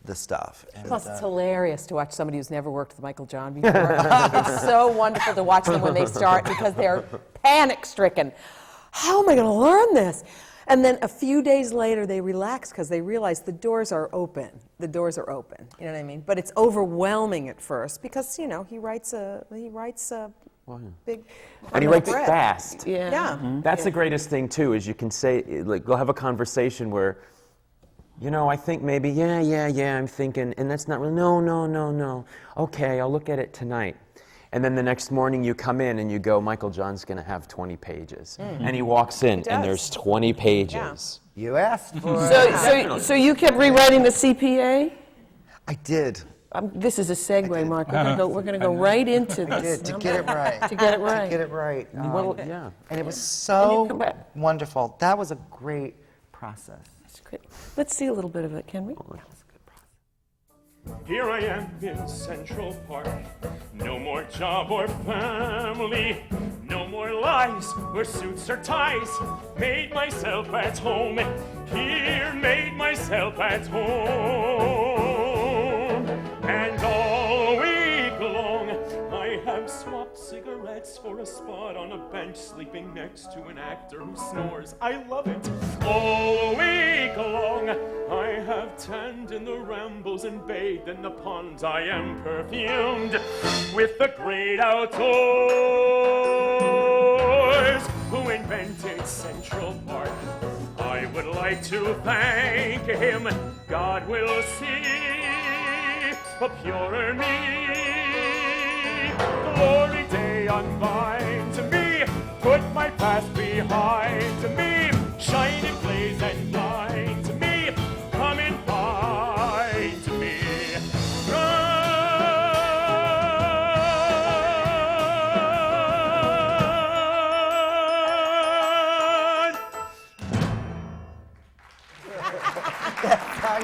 the stuff. And, Plus, it's hilarious to watch somebody who's never worked with Michael John before. It's so wonderful to watch them when they start because they're panic-stricken. How am I going to learn this? And then a few days later, they relax because they realize the doors are open. The doors are open. You know what I mean? But it's overwhelming at first because he writes a big. And he writes fast. Yeah. Yeah. Mm-hmm. That's the greatest thing too, is you can say, like, we'll have a conversation where, I think maybe, yeah, I'm thinking, and that's not really, no. Okay, I'll look at it tonight. And then the next morning you come in and you go, Michael John's going to have 20 pages. And he walks in and there's 20 pages. Yeah. You asked for it. So you kept rewriting the CPA? I did. This is a segue, Marc. We're going to go right into this. To get it right. To get it right. To get it right. Well, yeah. And it was And you come so back. wonderful. That was a great process. That's great. Let's see a little bit of it, can we? Here I am in Central Park. No more job or family. No more lies or suits or ties. Made myself at home. Here, made myself at home. And all week long, I have swapped cigarettes for a spot on a bench, sleeping next to an actor who snores. I love it. All week long, I have tanned in the rambles and bathed in the ponds. I am perfumed with the great outdoors. Who invented Central Park? I would like to thank him. God will see a purer me. Glory day unbind to me. Put my past behind to me. Shine and blaze and blind to me. Come and find to me. Run!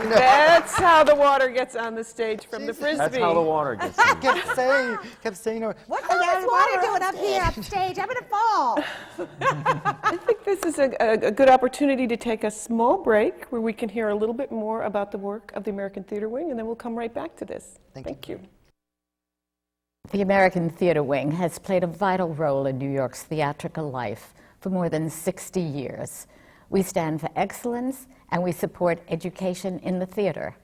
That's how the water gets on the stage from the Frisbee. That's how the water gets in. kept saying, What's all this water doing up here upstage? I'm gonna fall. I think this is a good opportunity to take a small break where we can hear a little bit more about the work of the American Theater Wing, and then we'll come right back to this. Thank you. The American Theater Wing has played a vital role in New York's theatrical life for more than 60 years. We stand for excellence, and we support education in the theater.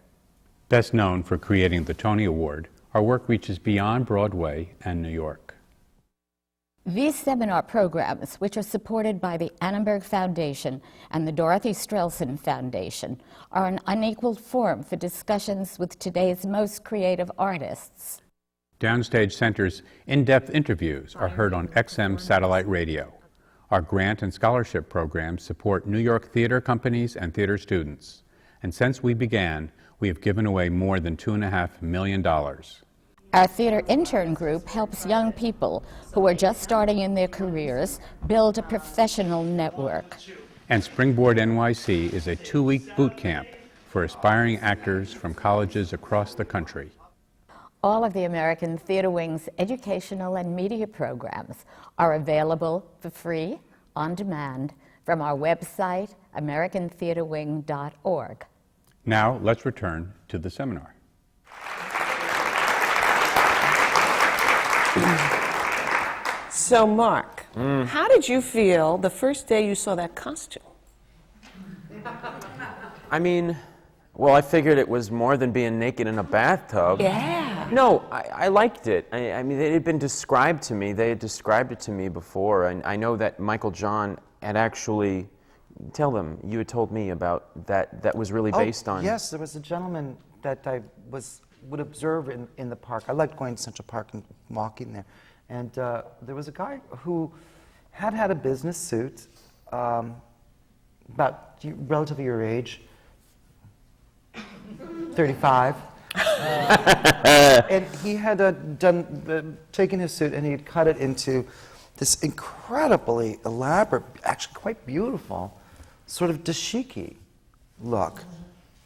Best known for creating the Tony Award, our work reaches beyond Broadway and New York. These seminar programs, which are supported by the Annenberg Foundation and the Dorothy Strelson Foundation, are an unequal forum for discussions with today's most creative artists. Downstage Center's in-depth interviews are heard on XM satellite radio. Our grant and scholarship programs support New York theater companies and theater students. And since we began, we have given away more than $2.5 million. Our theater intern group helps young people who are just starting in their careers build a professional network. And Springboard NYC is a 2-week boot camp for aspiring actors from colleges across the country. All of the American Theater Wing's educational and media programs are available for free, on demand, from our website, americantheaterwing.org. Now, let's return to the seminar. So, Marc, how did you feel the first day you saw that costume? I mean, well, I figured it was more than being naked in a bathtub. Yeah. No, I liked it. I mean, it had been described to me. They had described it to me before, and I know that Michael John had actually, tell them, you had told me about that was really based on... Yes, there was a gentleman that I would observe in the park. I liked going to Central Park and walking there. And there was a guy who had a business suit, about relatively your age, 35. And he had taken his suit and he had cut it into this incredibly elaborate, actually quite beautiful, sort of dashiki look.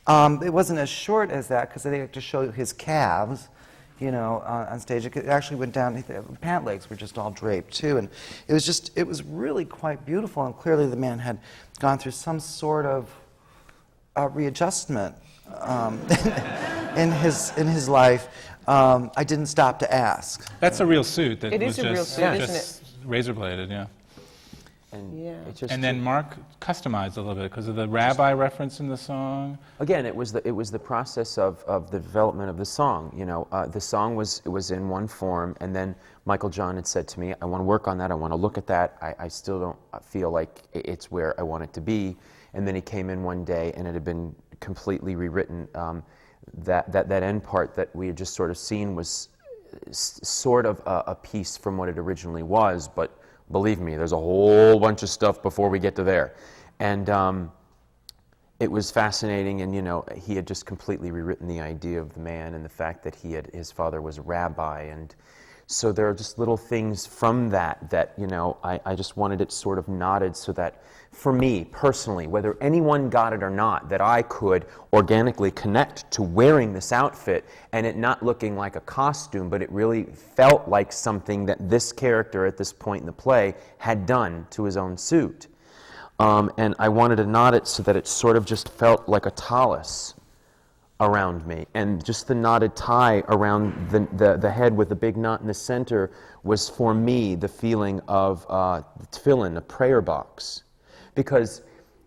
It wasn't as short as that because they had to show his calves, you know, on stage. It actually went down, the pant legs were just all draped too. And it was really quite beautiful. And clearly the man had gone through some sort of readjustment in his life. I didn't stop to ask. That's a real suit. That It was is a real suit, isn't just razor bladed, yeah. And, Yeah. it just And then Marc customized a little bit because of the rabbi reference in the song. Again, it was the process of the development of the song. You know, the song was in one form, and then Michael John had said to me, "I want to work on that. I want to look at that. I still don't feel like it's where I want it to be." And then he came in one day, and it had been completely rewritten. That end part that we had just sort of seen was sort of a piece from what it originally was, but believe me, there's a whole bunch of stuff before we get to there. And it was fascinating, and you know, he had just completely rewritten the idea of the man and the fact that his father was a rabbi, and so there are just little things from that you know, I just wanted it sort of knotted so that for me personally, whether anyone got it or not, that I could organically connect to wearing this outfit and it not looking like a costume, but it really felt like something that this character at this point in the play had done to his own suit. And I wanted to knot it so that it sort of just felt like a talus around me, and just the knotted tie around the head with the big knot in the center was for me the feeling of tefillin, a prayer box, because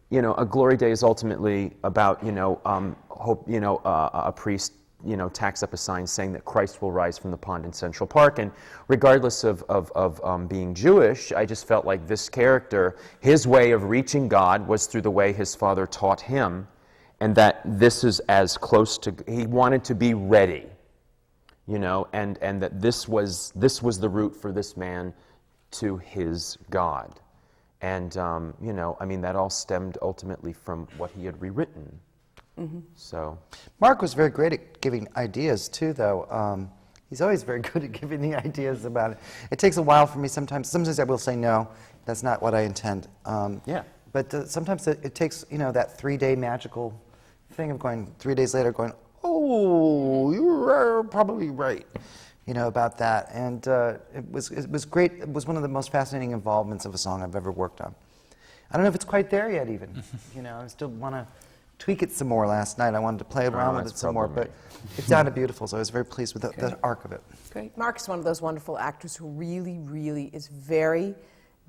you know, a glory day is ultimately about, you know, hope, you know, a priest, you know, tacks up a sign saying that Christ will rise from the pond in Central Park, and regardless of being Jewish, I just felt like this character, his way of reaching God was through the way his father taught him, and that this is as close to, he wanted to be ready, you know, and that this was the route for this man to his God. And, you know, I mean, that all stemmed ultimately from what he had rewritten. Mm-hmm. So, Marc was very great at giving ideas too, though. He's always very good at giving the ideas about it. It takes a while for me sometimes. Sometimes I will say, no, that's not what I intend. yeah. But sometimes it takes, you know, that 3-day magical thing of going 3 days later going, oh, you were probably right, you know, about that. And it was great. It was one of the most fascinating involvements of a song I've ever worked on. I don't know if it's quite there yet even. You know, I still want to tweak it some more last night. I wanted to play around with it some more, but it sounded beautiful, so I was very pleased with the arc of it. Great. Marc is one of those wonderful actors who really, really is very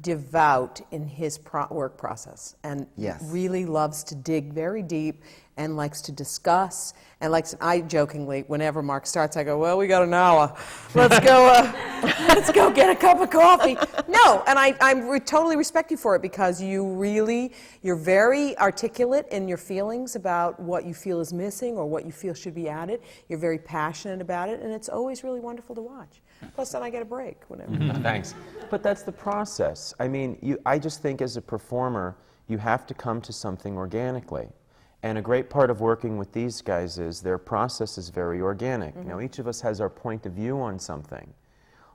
devout in his work process and Yes. really loves to dig very deep and likes to discuss and I jokingly, whenever Marc starts, I go, well, we got an hour. Let's go get a cup of coffee. No, and I totally respect you for it because you're very articulate in your feelings about what you feel is missing or what you feel should be added. You're very passionate about it, and it's always really wonderful to watch. Plus, then I get a break whenever. Thanks. But that's the process. I mean, I just think as a performer, you have to come to something organically. And a great part of working with these guys is their process is very organic. Now, each of us has our point of view on something,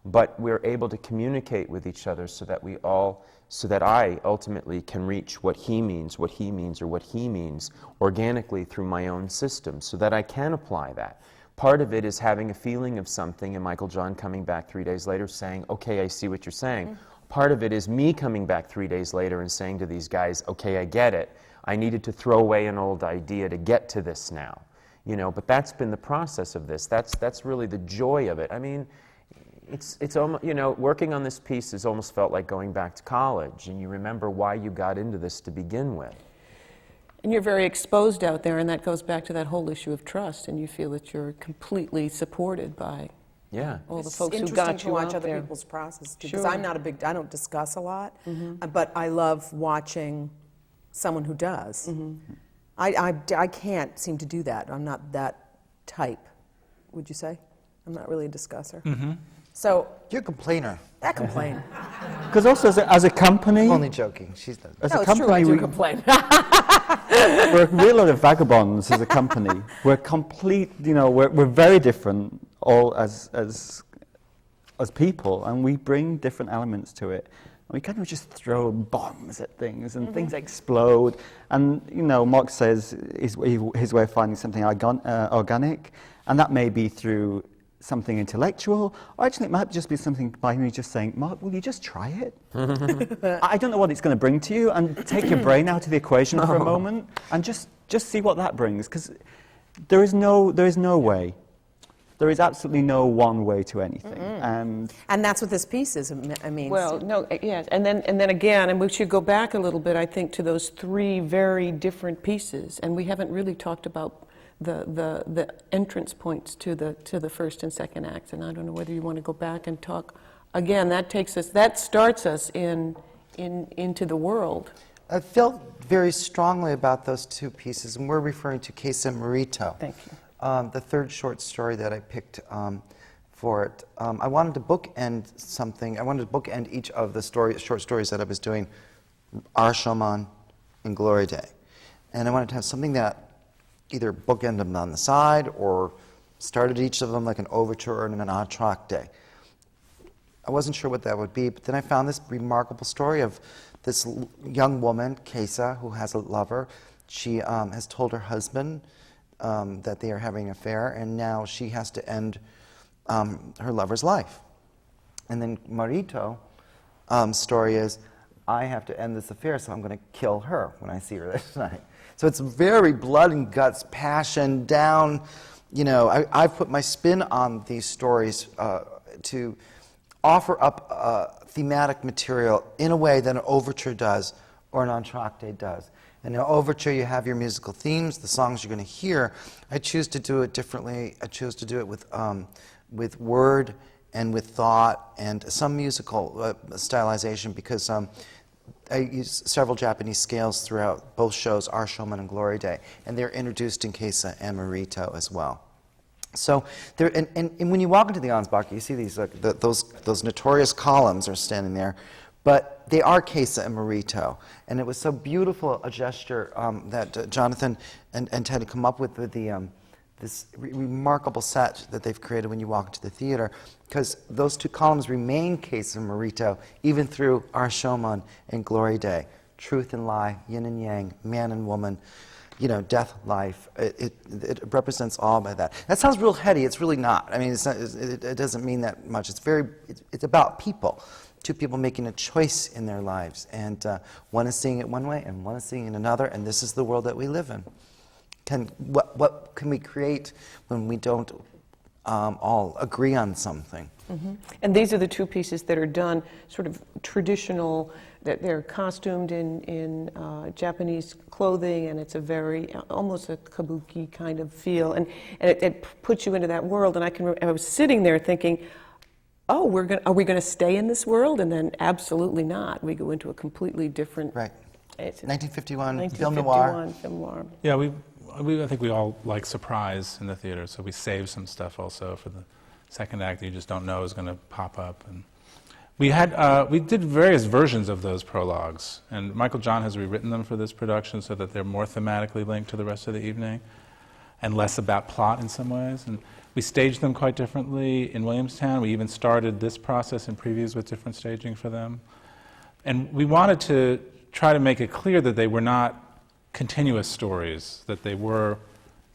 but we're able to communicate with each other so that I ultimately can reach what he means, or what he means organically through my own system so that I can apply that. Part of it is having a feeling of something and Michael John coming back 3 days later saying, okay, I see what you're saying. Part of it is me coming back 3 days later and saying to these guys, okay, I get it. I needed to throw away an old idea to get to this now. But that's been the process of this. That's really the joy of it. I mean, it's almost, working on this piece has almost felt like going back to college, and you remember why you got into this to begin with. And you're very exposed out there, and that goes back to that whole issue of trust, and you feel that you're completely supported by all the folks who got you out there. It's interesting to watch other people's process, too, because I'm not I don't discuss a lot, but I love watching someone who does. I can't seem to do that. I'm not that type, would you say? I'm not really a discusser. So You're a complainer. I complain. Because also as a company, I'm only joking. She's done. as No, a it's true, company, I do complain. we're a real lot of vagabonds as a company. We're complete, we're very different all as people, and we bring different elements to it. We kind of just throw bombs at things, and things explode. And Marc says his way of finding something organic, and that may be through something intellectual, or actually it might just be something by me just saying, Marc, will you just try it? I don't know what it's going to bring to you, and take your brain out of the equation for a moment, and just see what that brings, because there is no way. There is absolutely no one way to anything, and that's what this piece is. I mean, Well, no, yes, and then again, and we should go back a little bit, I think, to those three very different pieces, and we haven't really talked about the entrance points to the first and second acts, and I don't know whether you want to go back and talk again. That starts us into the world. I felt very strongly about those two pieces, and we're referring to Testa and Marito. Thank you. The third short story that I picked for it. I wanted to bookend something. I wanted to bookend each of the short stories that I was doing, Our Showman and Glory Day. And I wanted to have something that either bookend them on the side or started each of them like an overture and an entr'acte. I wasn't sure what that would be, but then I found this remarkable story of this young woman, Testa, who has a lover. She has told her husband that they are having an affair, and now she has to end her lover's life. And then Marito's story is, I have to end this affair, so I'm going to kill her when I see her this night. So it's very blood and guts, passion, down. I've put my spin on these stories to offer up thematic material in a way that an overture does or an entr'acte does. In an overture, you have your musical themes, the songs you're going to hear. I choose to do it differently. I choose to do it with word and with thought and some musical stylization, because I use several Japanese scales throughout both shows, Our Showman and Glory Day, and they're introduced in Testa and Marito as well. So there, and when you walk into the Ansbach, you see these those notorious columns are standing there, but they are Testa and Marito, and it was so beautiful a gesture that Jonathan and Ted had come up with the this remarkable set that they've created when you walk into the theater, because those two columns remain Testa and Marito even through Our Showman and Glory Day. Truth and lie, yin and yang, man and woman, death, life. It represents all by that. That sounds real heady. It's really not. I mean, it doesn't mean that much. It's about people. Two people making a choice in their lives, and one is seeing it one way and one is seeing it another, and this is the world that we live in. What can we create when we don't all agree on something. And these are the two pieces that are done sort of traditional, that they're costumed in Japanese clothing, and it's a very, almost a kabuki kind of feel, and it puts you into that world. And I was sitting there thinking, oh, are we going to stay in this world? And then absolutely not. We go into a completely different... Right. 1951, film 1951 film noir. Yeah, I think we all like surprise in the theater, so we save some stuff also for the second act that you just don't know is going to pop up. And we did various versions of those prologues, and Michael John has rewritten them for this production so that they're more thematically linked to the rest of the evening and less about plot in some ways. And we staged them quite differently in Williamstown. We even started this process in previews with different staging for them. And we wanted to try to make it clear that they were not continuous stories, that they were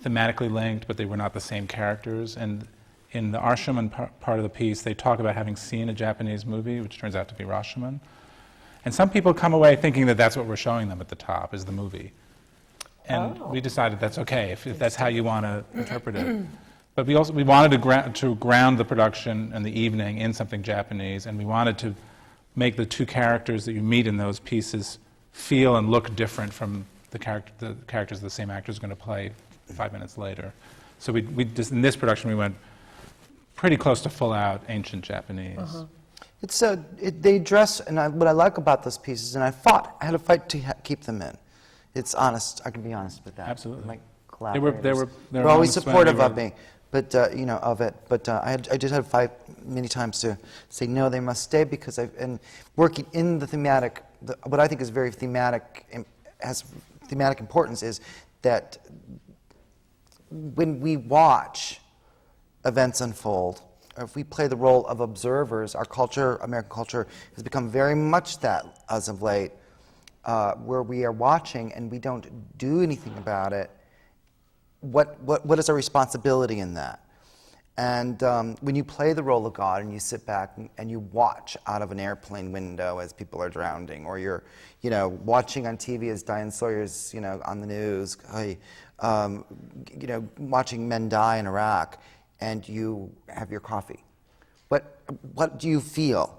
thematically linked, but they were not the same characters. And in the Rashomon part of the piece, they talk about having seen a Japanese movie, which turns out to be Rashomon. And some people come away thinking that that's what we're showing them at the top, is the movie. And we decided that's okay, if that's how you want to interpret it. But we wanted to ground the production and the evening in something Japanese, and we wanted to make the two characters that you meet in those pieces feel and look different from the characters the same actor is going to play 5 minutes later. So we just, in this production, we went pretty close to full-out ancient Japanese. It's they dress, and what I like about those pieces, and I had a fight to keep them in. It's honest. I can be honest with that. Absolutely. My They were they're always supportive of me, but of it. But I did have to fight many times to say no, they must stay, because and working in the thematic, what I think is very thematic, has thematic importance, is that when we watch events unfold, or if we play the role of observers, our culture, American culture, has become very much that as of late, where we are watching and we don't do anything about it. What is our responsibility in that? And when you play the role of God and you sit back and you watch out of an airplane window as people are drowning, or you're, watching on TV as Diane Sawyer's, on the news, watching men die in Iraq, and you have your coffee, what do you feel?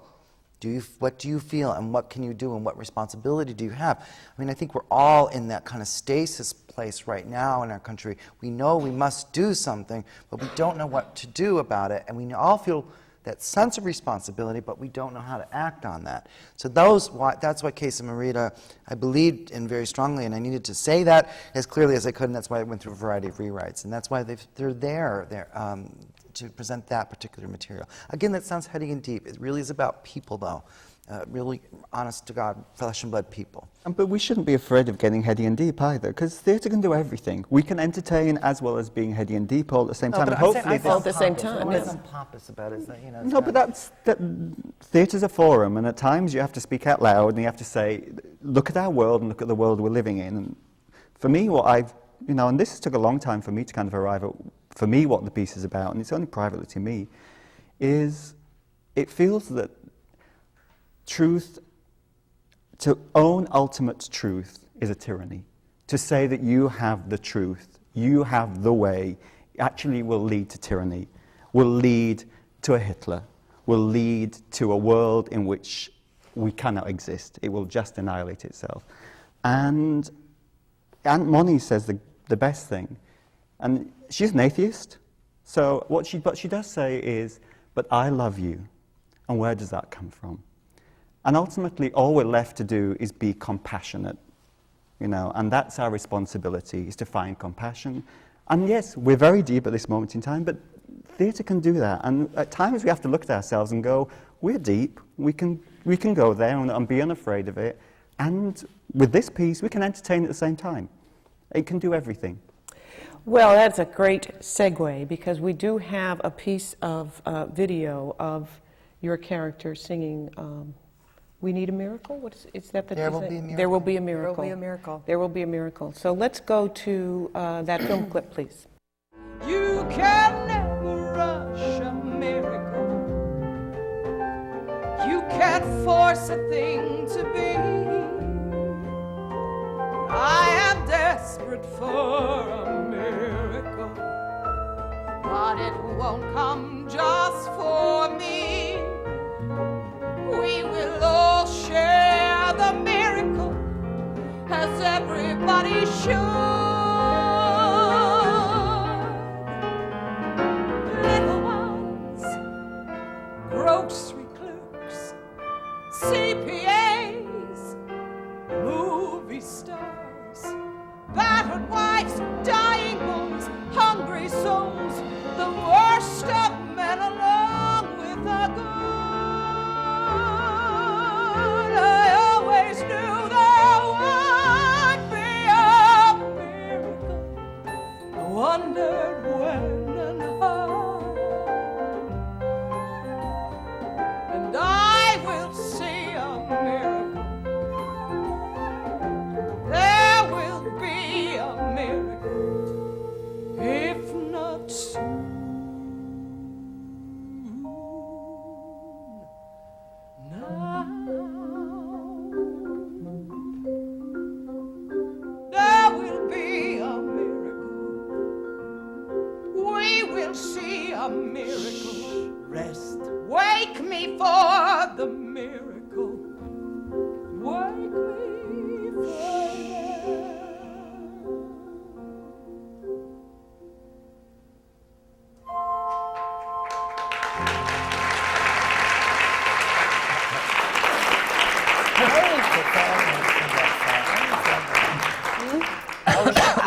What do you feel, and what can you do, and what responsibility do you have? I mean, I think we're all in that kind of stasis place right now in our country. We know we must do something, but we don't know what to do about it, and we all feel that sense of responsibility, but we don't know how to act on that. So that's why Casa Marita, I believed in very strongly, and I needed to say that as clearly as I could, and that's why I went through a variety of rewrites, and that's why they're there to present that particular material. Again, that sounds heady and deep. It really is about people, though. Really honest to God, flesh and blood people. But we shouldn't be afraid of getting heady and deep either, because theatre can do everything. We can entertain as well as being heady and deep all at the same time. But and hopefully all at the same time. What's pompous about it is that, No, but theatre's a forum, and at times you have to speak out loud, and you have to say, look at our world and look at the world we're living in. And for me, and this took a long time for me to kind of arrive at, for me, what the piece is about, and it's only privately to me, is it feels that truth, to own ultimate truth, is a tyranny. To say that you have the truth, you have the way, actually will lead to tyranny, will lead to a Hitler, will lead to a world in which we cannot exist. It will just annihilate itself. And Aunt Moni says the best thing. And she's an atheist. So what she does say is, but I love you. And where does that come from? And ultimately, all we're left to do is be compassionate, and that's our responsibility, is to find compassion. And yes, we're very deep at this moment in time, but theatre can do that. And at times we have to look at ourselves and go, we're deep, we can go there and be unafraid of it. And with this piece, we can entertain at the same time. It can do everything. Well, that's a great segue, because we do have a piece of video of your character singing We Need a Miracle? What is that? There Will Be a Miracle. There Will Be a Miracle. There will be a miracle. There Will Be a Miracle. So let's go to that film clip, please. You can never rush a miracle. You can't force a thing to be. I am desperate for a miracle. but it won't come just for me. We will all share the miracle as everybody should. Little ones, grocery clerks, CPAs, movie stars, battered wives, dying boys, hungry souls, the worst of men along with the good. I always knew there would be a miracle. I wondered when and how. And I will see a miracle. There will be a miracle, if not soon. Now there will be a miracle. We will see a miracle. Rest. Wake me for the miracle. Wake me for that.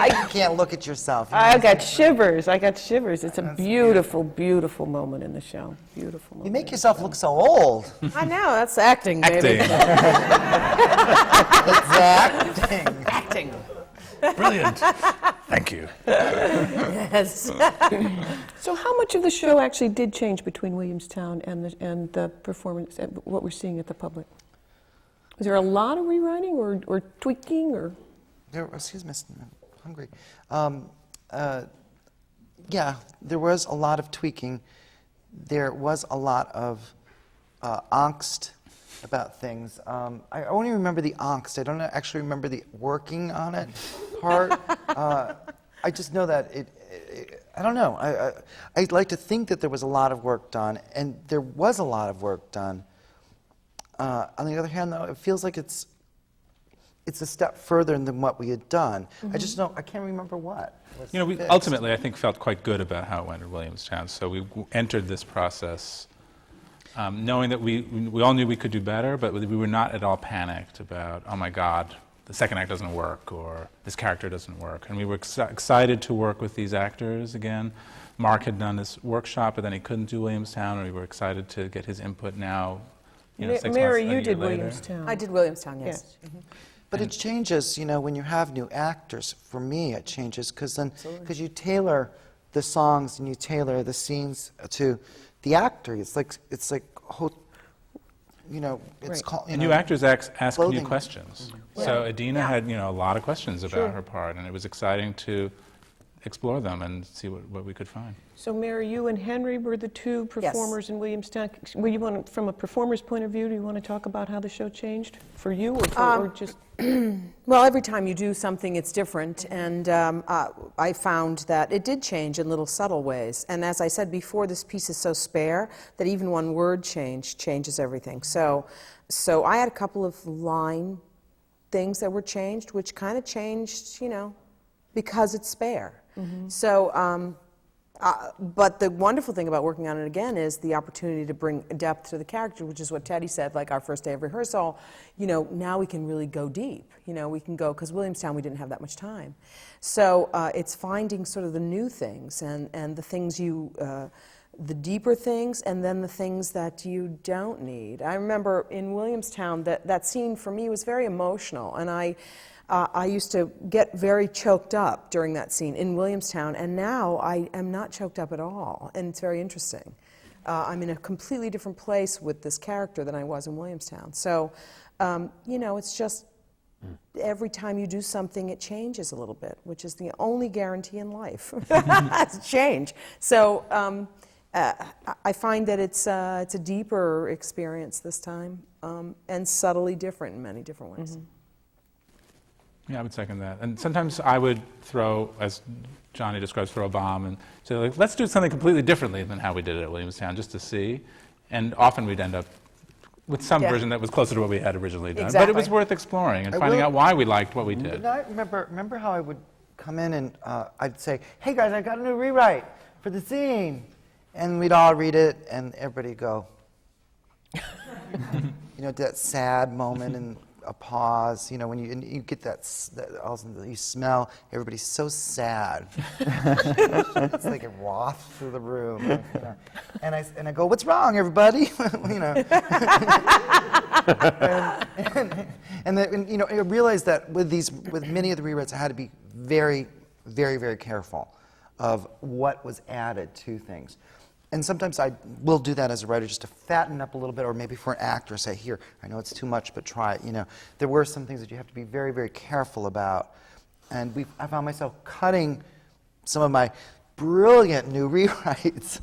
You can't look at yourself. I got shivers. I got shivers. It's a beautiful, beautiful moment in the show. Beautiful moment. You make yourself look so old. I know, that's acting, baby. It's acting. Acting. Brilliant. Thank you. Yes. So how much of the show actually did change between Williamstown and the performance, and what we're seeing at the public? Was there a lot of rewriting or tweaking or? Excuse me, I'm hungry. Yeah, there was a lot of tweaking. There was a lot of angst about things. I only remember the angst. I don't actually remember the working on it part. I just know that I don't know. I'd like to think that there was a lot of work done, and there was a lot of work done. On the other hand, though, it feels like it's a step further than what we had done. Mm-hmm. I just don't, I can't remember what. You know, we ultimately, I think, felt quite good about how it went at Williamstown. So we entered this process knowing that we all knew we could do better, but we were not at all panicked about, oh my God, the second act doesn't work, or this character doesn't work. And we were excited to work with these actors again. Marc had done this workshop, but then he couldn't do Williamstown, and we were excited to get his input now, you know, 6 Mary, months, a you did year later. Williamstown. I did Williamstown, yes. Yes. Mm-hmm. But it changes, you know, when you have new actors. For me, it changes because you tailor the songs and you tailor the scenes to the actor. It's like you know, it's Right. called. And new actors ask new clothing. questions. Yeah. So Adina had, you know, a lot of questions about Sure. her part, and it was exciting to explore them and see what we could find. So Mary, you and Henry were the two performers in Williamstown. Well, you want to, from a performer's point of view, do you want to talk about how the show changed for you, or just? Well, every time you do something, it's different, and I found that it did change in little subtle ways. And as I said before, this piece is so spare that even one word change changes everything. So I had a couple of line things that were changed, which kind of changed, you know, because it's spare. Mm-hmm. So, but the wonderful thing about working on it again is the opportunity to bring depth to the character, which is what Teddy said, like our first day of rehearsal. You know, now we can really go deep. You know, we can go, because Williamstown, we didn't have that much time. So it's finding sort of the new things and the things you, the deeper things, and then the things that you don't need. I remember in Williamstown that scene for me was very emotional, and I used to get very choked up during that scene in Williamstown, and now I am not choked up at all, and it's very interesting. I'm in a completely different place with this character than I was in Williamstown. So, you know, it's just every time you do something, it changes a little bit, which is the only guarantee in life. It's change. So I find that it's a deeper experience this time, and subtly different in many different ways. Yeah, I would second that. And sometimes I would throw, as Johnny describes, throw a bomb and say, like, let's do something completely differently than how we did it at Williamstown, just to see. And often we'd end up with some version that was closer to what we had originally done. But it was worth exploring and finding out why we liked what we did. I remember how I would come in and I'd say, hey guys, I got a new rewrite for the scene. And we'd all read it and everybody go, you know, that sad moment and a pause, you know, when you get that all of a sudden you smell everybody's so sad. It's like it wafts through the room, you know. and I go, what's wrong, everybody? You know, and you know, I realized that with many of the rewrites, I had to be very, very, very careful of what was added to things. And sometimes I will do that as a writer just to fatten up a little bit, or maybe for an actor, say, here, I know it's too much, but try it. You know, there were some things that you have to be very, very careful about. And I found myself cutting some of my brilliant new rewrites,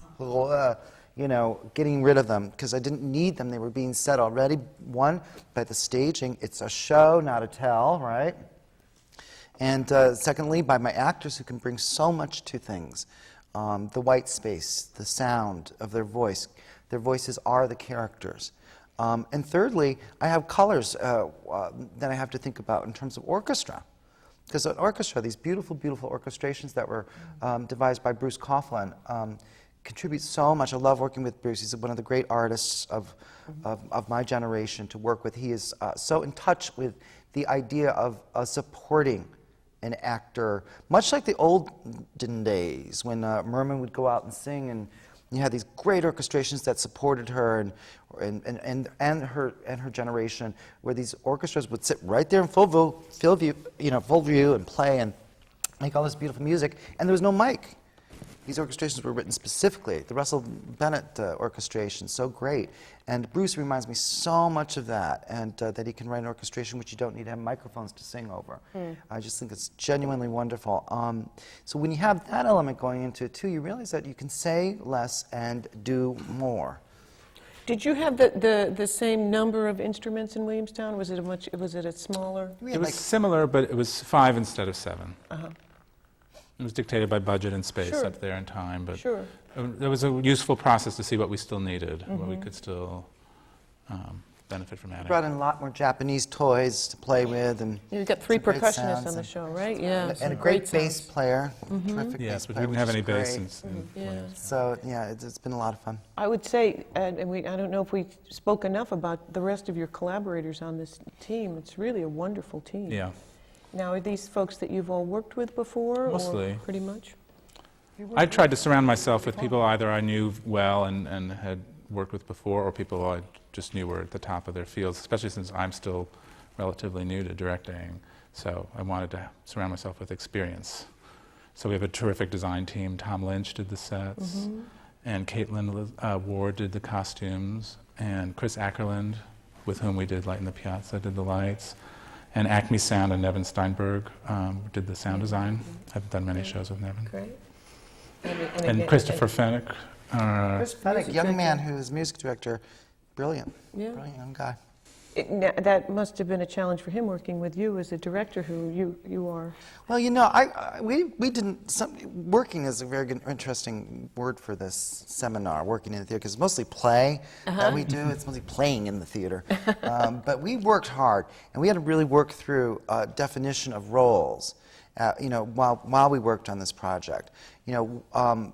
you know, getting rid of them, because I didn't need them. They were being said already. One, by the staging, it's a show, not a tell, right? And secondly, by my actors who can bring so much to things. The white space, the sound of their voice. Their voices are the characters. And thirdly, I have colors that I have to think about in terms of orchestra. Because an orchestra, these beautiful, beautiful orchestrations that were devised by Bruce Coughlin, contribute so much. I love working with Bruce. He's one of the great artists of my generation to work with. He is so in touch with the idea of supporting an actor, much like the olden days when Merman would go out and sing, and you had these great orchestrations that supported her and her generation, where these orchestras would sit right there in full view, and play and make all this beautiful music, and there was no mic. These orchestrations were written specifically. The Russell Bennett orchestration, so great. And Bruce reminds me so much of that, and that he can write an orchestration which you don't need to have microphones to sing over. I just think it's genuinely wonderful. So when you have that element going into it too, you realize that you can say less and do more. Did you have the same number of instruments in Williamstown? Was it a smaller? It was similar, but it was 5 instead of 7. It was dictated by budget and space up there and time, but there was a useful process to see what we still needed, what we could still benefit from adding. Brought in a lot more Japanese toys to play with, and you've got 3 percussionists on the show, right? Yeah, and a great bass player, terrific yes, bass but player. we didn't have any bass. So yeah, it's been a lot of fun. I would say, and I don't know if we spoke enough about the rest of your collaborators on this team. It's really a wonderful team. Yeah. Now, are these folks that you've all worked with before? Mostly. Or pretty much? I tried to surround myself with people either I knew well and had worked with before, or people I just knew were at the top of their fields, especially since I'm still relatively new to directing. So I wanted to surround myself with experience. So we have a terrific design team. Tom Lynch did the sets, and Caitlin Ward did the costumes, and Chris Ackerland, with whom we did Light in the Piazza, did the lights. And Acme Sound and Nevin Steinberg did the sound design. I've done many shows with Nevin. Great. And Christopher Fennick. Chris Fennick, young man who's music director, brilliant, brilliant young guy. That must have been a challenge for him working with you as a director, who you are. Well, you know, we didn't. Working is a very good, interesting word for this seminar. Working in the theater, because it's mostly play that we do. It's mostly playing in the theater. But we worked hard, and we had to really work through a definition of roles. You know, while we worked on this project, you know,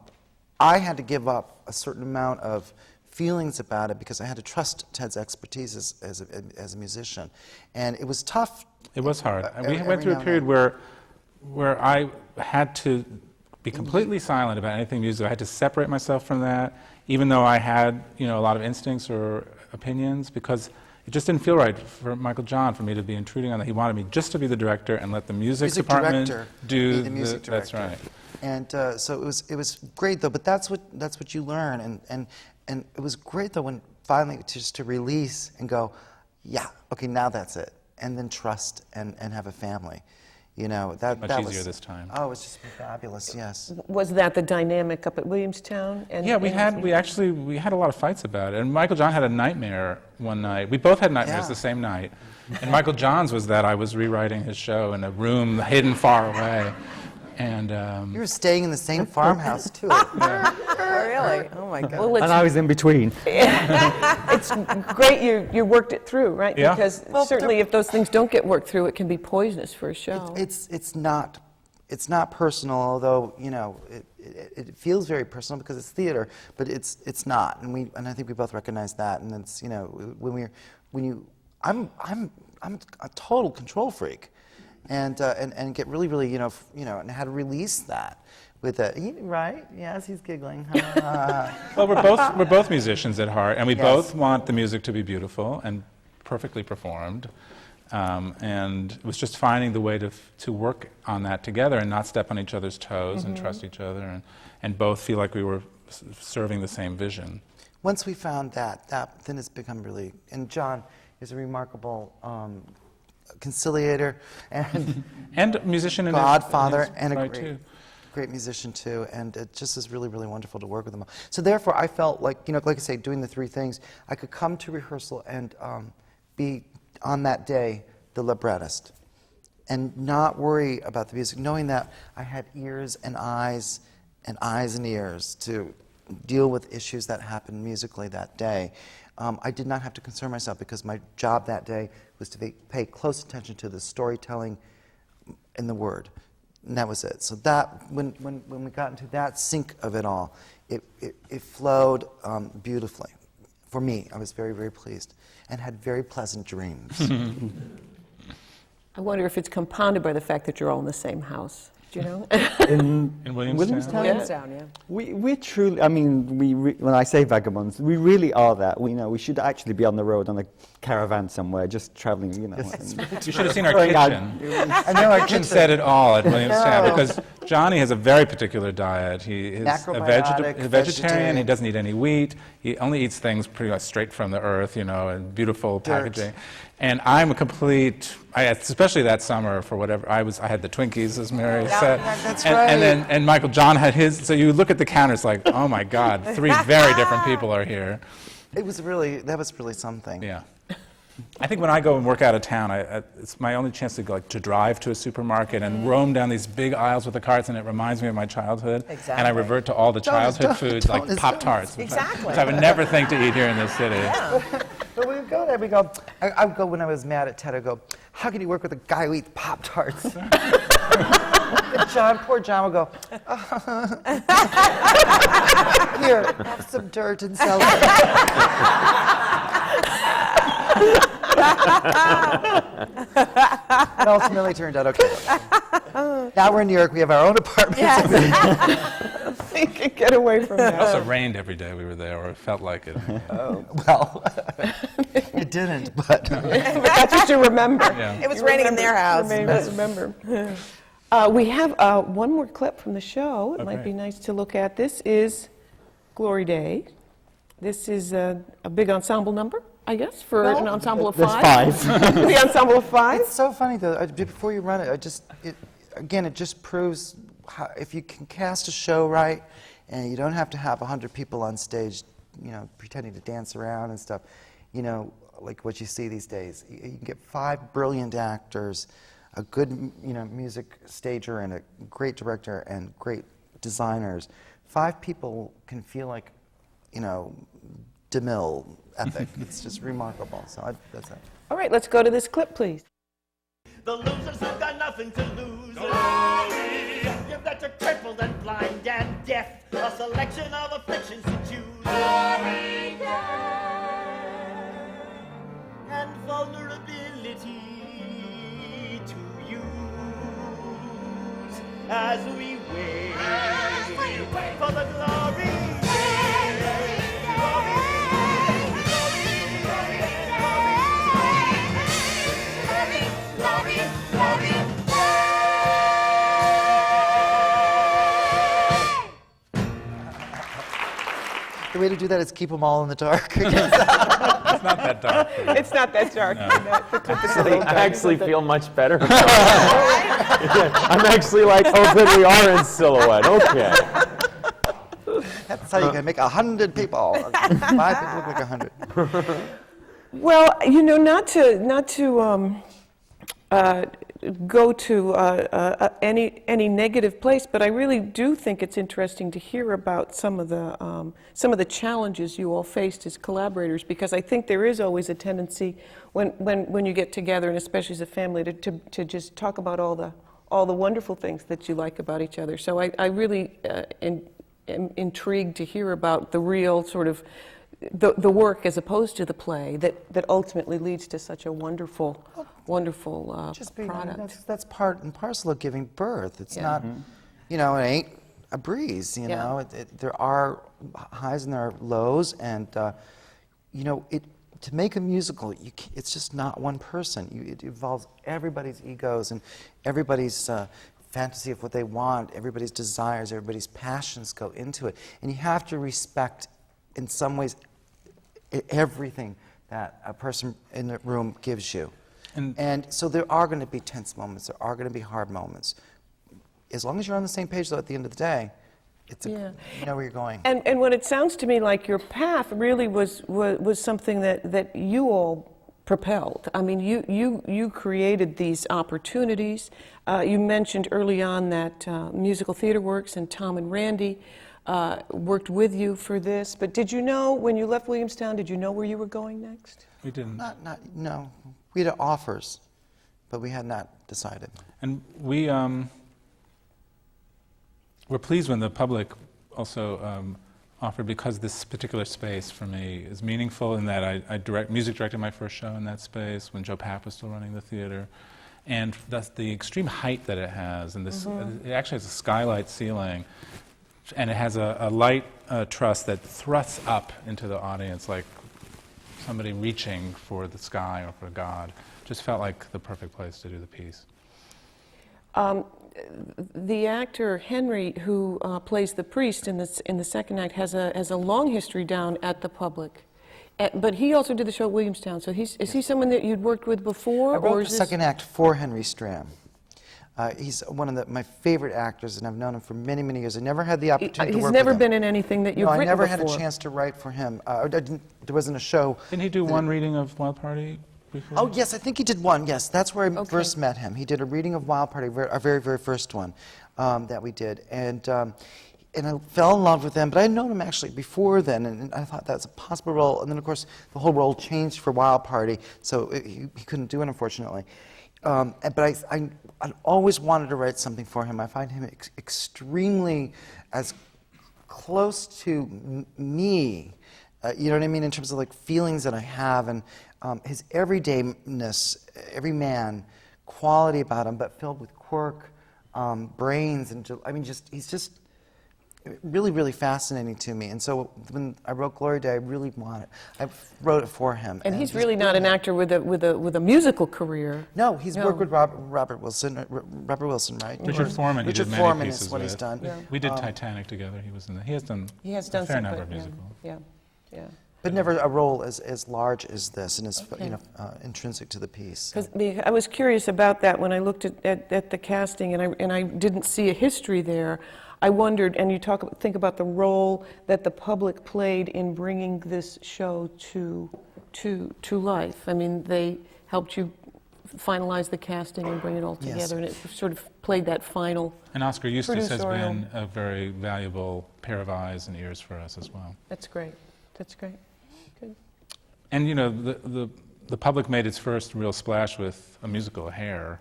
I had to give up a certain amount of feelings about it because I had to trust Ted's expertise as a musician, and it was tough. It was hard. We went through a period where I had to be completely silent about anything musical. I had to separate myself from that, even though I had, you know, a lot of instincts or opinions, because it just didn't feel right for Michael John for me to be intruding on that. He wanted me just to be the director and let the music department do the music director. That's right. And so it was great though. But that's what you learn, and it was great though when finally just to release and go, yeah, okay, now that's it, and then trust and have a family. You know, Much that easier was, this time. Oh, it was just fabulous, yes. Was that the dynamic up at Williamstown? Yeah, we had a lot of fights about it. And Michael John had a nightmare one night. We both had nightmares the same night. And Michael John's was that I was rewriting his show in a room hidden far away. And you were staying in the same farmhouse too. Really? Oh my God. Well, And I was in between. it's great you worked it through, right? Yeah. Because certainly if those things don't get worked through, it can be poisonous for a show. It's not personal, although you know it feels very personal because it's theater, but it's not, and I think we both recognize that. And it's, you know, I'm a total control freak, and get really you know and how to release that. With right? Yes, he's giggling. well, we're both musicians at heart, and we both want the music to be beautiful and perfectly performed. And it was just finding the way to work on that together and not step on each other's toes and trust each other and both feel like we were serving the same vision. Once we found that then it's become really. And John is a remarkable conciliator and musician and godfather and a too. Great musician too, and it just is really, really wonderful to work with him. So therefore, I felt like, you know, like I say, doing the three things, I could come to rehearsal and be on that day the librettist, and not worry about the music, knowing that I had ears and eyes and ears to deal with issues that happened musically that day. I did not have to concern myself because my job that day was to pay close attention to the storytelling in the word. And that was it. So that when we got into that sync of it all, it flowed beautifully. For me, I was very, very pleased and had very pleasant dreams. I wonder if it's compounded by the fact that you're all in the same house. Do you know? In Williamstown? Williamstown, yeah. We truly, I mean, when I say vagabonds, we really are that. We should actually be on the road on a caravan somewhere, just traveling, you know. You should have seen our kitchen. I know our kitchen said it all at Williamstown because Johnny has a very particular diet. He is a vegetarian. He doesn't eat any wheat. He only eats things pretty much straight from the earth, you know, and beautiful packaging. And I'm a complete, especially that summer for whatever, I had the Twinkies, as Mary said. That's and right. then Michael John had his, so you look at the counters like, oh my God, three very different people are here. That was really something. Yeah. I think when I go and work out of town, it's my only chance to go, to drive to a supermarket and roam down these big aisles with the carts, and it reminds me of my childhood. Exactly. And I revert to all the childhood foods like Pop-Tarts, which I would never think to eat here in this city. Yeah. But we would go there, I would go when I was mad at Ted, I'd go, how can you work with a guy who eats Pop-Tarts? And poor John would go, here, have some dirt and celery. It ultimately turned out okay. Now we're in New York, we have our own apartments. Yes. We can get away from that. It also rained every day we were there, or it felt like it. Well, it didn't, but That's what you remember. Yeah. It was raining in their house. Remember. We have one more clip from the show. It might be nice to look at. This is Glory Day. This is a big ensemble number, I guess, for an ensemble of five. There's 5. The ensemble of five. it's so funny though. Before you run it, it just proves how, if you can cast a show right, and you don't have to have 100 people on stage, you know, pretending to dance around and stuff, you know, like what you see these days. You can get 5 brilliant actors, a good, you know, music stager, and a great director, and great designers. 5 people can feel like, you know, DeMille epic. It's just remarkable. So that's it. All right, let's go to this clip, please. The losers have got nothing to lose. Glory! You've got your crippled and blind and deaf, a selection of afflictions to choose. Glory! And vulnerability to use as we wait for the glory. The way to do that is keep them all in the dark. It's not that dark. It's not that dark. No. I actually feel much better. I'm actually like, oh, good, we are in silhouette. Okay. That's how you can make 100 people. 5 people look like 100. Well, you know, not to go to any negative place, but I really do think it's interesting to hear about some of the challenges you all faced as collaborators, because I think there is always a tendency when you get together, and especially as a family, to just talk about all the wonderful things that you like about each other. So I really am intrigued to hear about the real sort of the work as opposed to the play that ultimately leads to such a wonderful product. That's part and parcel of giving birth. It's not, you know, it ain't a breeze. You know, there are highs and there are lows, and you know, to make a musical, it's just not one person. It involves everybody's egos and everybody's fantasy of what they want, everybody's desires, everybody's passions go into it, and you have to respect, in some ways, everything that a person in the room gives you. And so there are going to be tense moments, there are going to be hard moments. As long as you're on the same page, though, at the end of the day, you know where you're going. And what it sounds to me like your path really was something that you all propelled. I mean, you created these opportunities. You mentioned early on that Musical Theater Works and Tom and Randy worked with you for this, but did you know when you left Williamstown, did you know where you were going next? We didn't. No. We had offers, but we had not decided. And we were pleased when the public also offered, because this particular space for me is meaningful in that I music directed my first show in that space when Joe Papp was still running the theater. And that's the extreme height that it has, and this it actually has a skylight ceiling, and it has a light truss that thrusts up into the audience like somebody reaching for the sky or for God. Just felt like the perfect place to do the piece. The actor Henry, who plays the priest in the second act, has a long history down at the Public. But he also did the show at Williamstown. So is he someone that you'd worked with before? I wrote the second act for Henry Stram. He's one of my favorite actors, and I've known him for many, many years. I never had the opportunity to work with him. He's never been in anything that you've written before. I never had a chance to write for him. There wasn't a show. Didn't he do one reading of Wild Party before? Oh, yes, I think he did one, yes. That's where I first met him. He did a reading of Wild Party, our very, very first one that we did. And I fell in love with him, but I had known him actually before then, and I thought that was a possible role. And then, of course, the whole role changed for Wild Party, so he couldn't do it, unfortunately. But I always wanted to write something for him. I find him extremely as close to me, you know what I mean, in terms of like feelings that I have, and his everydayness, every man, quality about him, but filled with quirk, brains, and I mean, he's just really, really fascinating to me. And so when I wrote Glory Day, I wrote it for him. And he's really not an actor with a musical career. No, he's worked with Robert Wilson, right? Richard Foreman. Richard He did many Foreman pieces is what he's with. done. Yeah. We did Titanic together. He was in that. He has done a fair number of musicals. Yeah. But never a role as large as this, and as intrinsic to the piece. I was curious about that when I looked at the casting, and I didn't see a history there. I wondered, and you think about the role that the Public played in bringing this show to life. I mean, they helped you finalize the casting and bring it all together, and it sort of played that final. And Oscar Eustace has been a very valuable pair of eyes and ears for us as well. That's great. That's great. Good. And you know, the Public made its first real splash with a musical, Hair.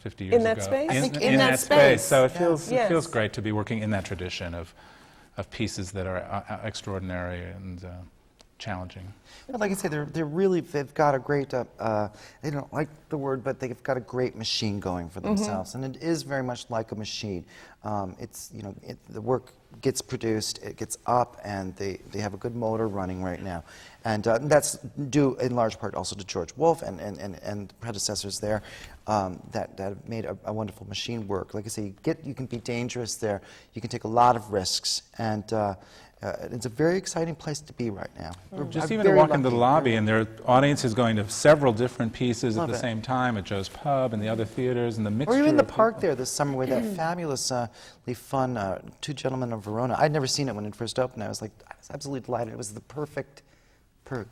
50 years ago. In that space? I think in that space. So it Yes. feels great to be working in that tradition of pieces that are extraordinary and challenging. Well, like I say, they've got a great, they don't like the word, but they've got a great machine going for themselves. And it is very much like a machine. The work gets produced, it gets up, and they have a good motor running right now. And that's due in large part also to George Wolfe and predecessors there that have made a wonderful machine work. Like I say, you can be dangerous there. You can take a lot of risks, and It's a very exciting place to be right now. Just I'm even to very walk into the lucky. lobby and their audience is going to several different pieces Love at the it. same time at Joe's Pub and the other theaters and the mixture. Or even the of park people. there this summer with that fabulously fun Two Gentlemen of Verona. I'd never seen it when it first opened. I was absolutely delighted. It was the perfect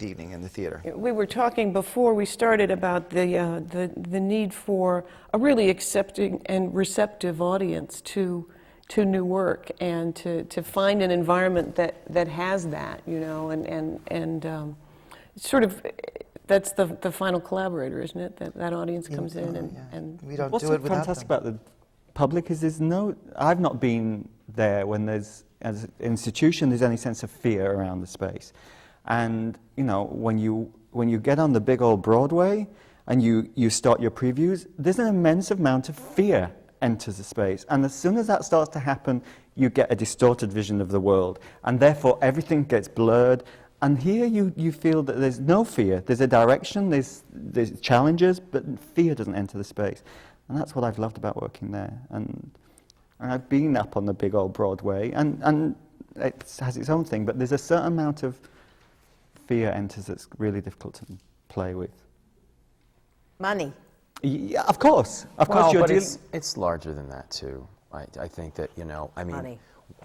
evening in the theater. We were talking before we started about the need for a really accepting and receptive audience to new work, and to find an environment that has that, you know, and sort of that's the final collaborator, isn't it? That audience comes in and we don't What's do it without fantastic them. about the public is I've not been there when there's, as an institution, there's any sense of fear around the space. And, you know, when you get on the big old Broadway and you start your previews, there's an immense amount of fear enters the space. And as soon as that starts to happen, you get a distorted vision of the world. And therefore, everything gets blurred. And here you feel that there's no fear. There's a direction, there's challenges, but fear doesn't enter the space. And that's what I've loved about working there. And I've been up on the big old Broadway, and it has its own thing, but there's a certain amount of fear enters that's really difficult to play with. Money. Yeah, of course. Well, you're but dealing. it's larger than that too. I think that, you know, I mean, Money.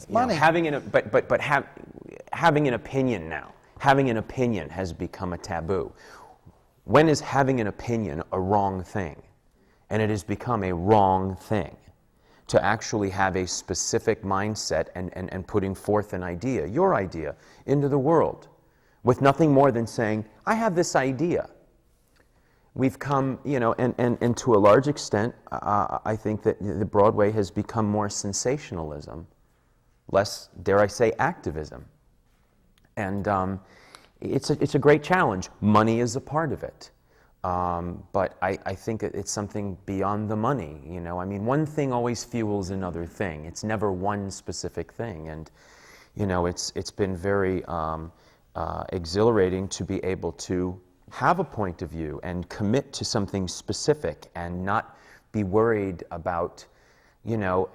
you know, having an opinion now. Having an opinion has become a taboo. When is having an opinion a wrong thing? And it has become a wrong thing to actually have a specific mindset and putting forth an idea, your idea, into the world, with nothing more than saying, I have this idea. We've come, you know, and to a large extent, I think that the Broadway has become more sensationalism, less, dare I say, activism. And it's a great challenge. Money is a part of it. But I think it's something beyond the money, you know. I mean, one thing always fuels another thing. It's never one specific thing. And, you know, it's been very exhilarating to be able to have a point of view and commit to something specific and not be worried about, you know,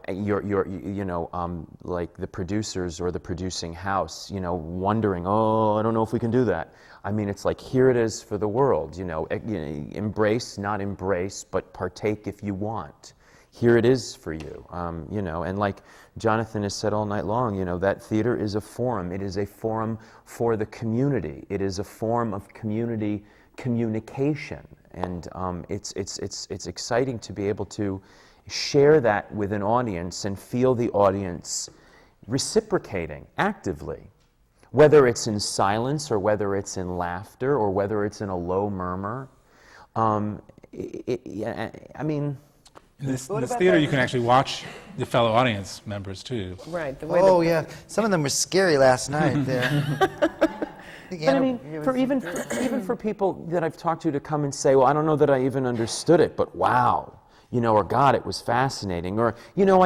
like the producers or the producing house, you know, wondering, oh, I don't know if we can do that. I mean, it's like, here it is for the world, you know, embrace, not embrace, but partake if you want. Here it is for you, you know, and like Jonathan has said all night long, you know, that theater is a forum. It is a forum for the community. It is a form of community communication, and it's exciting to be able to share that with an audience and feel the audience reciprocating actively, whether it's in silence or whether it's in laughter or whether it's in a low murmur. I mean, In this theater, you can actually watch the fellow audience members too. right. The way Oh, yeah. Some of them were scary last night there. but I mean, even for people that I've talked to come and say, well, I don't know that I even understood it, but wow. You know, or God, it was fascinating, or, you know,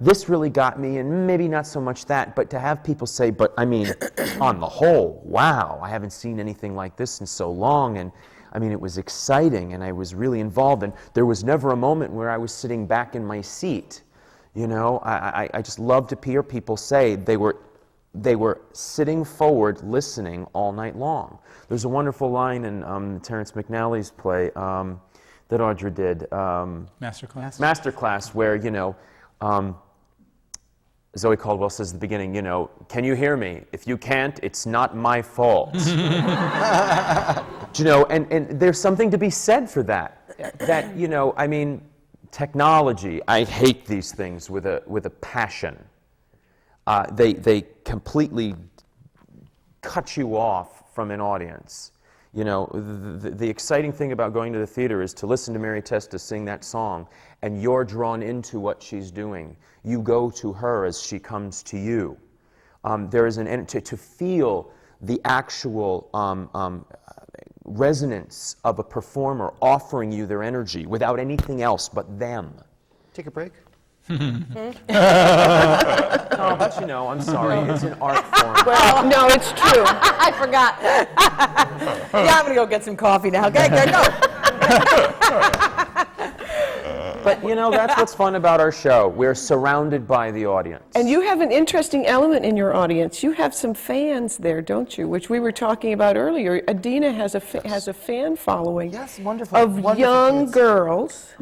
this really got me, and maybe not so much that, but to have people say, but I mean, on the whole, wow, I haven't seen anything like this in so long, and I mean, it was exciting, and I was really involved, and there was never a moment where I was sitting back in my seat, you know. I just love to hear people say they were sitting forward, listening all night long. There's a wonderful line in Terrence McNally's play, that Audra did. Masterclass, where, you know, Zoe Caldwell says at the beginning, you know, can you hear me? If you can't, it's not my fault. You know, and there's something to be said for that. That, you know, I mean, technology, I hate these things with a passion. They completely cut you off from an audience. You know, the exciting thing about going to the theater is to listen to Mary Testa sing that song, and you're drawn into what she's doing. You go to her as she comes to you. There is to feel the actual resonance of a performer offering you their energy without anything else but them. Take a break. No, but you know, I'm sorry, it's an art form. Well, no, it's true. I forgot. Yeah, I'm going to go get some coffee now. Okay, go. But you know, that's what's fun about our show. We're surrounded by the audience. And you have an interesting element in your audience. You have some fans there, don't you? Which we were talking about earlier. Adina has a fan following. Yes, wonderful. Of wonderful young kids. girls,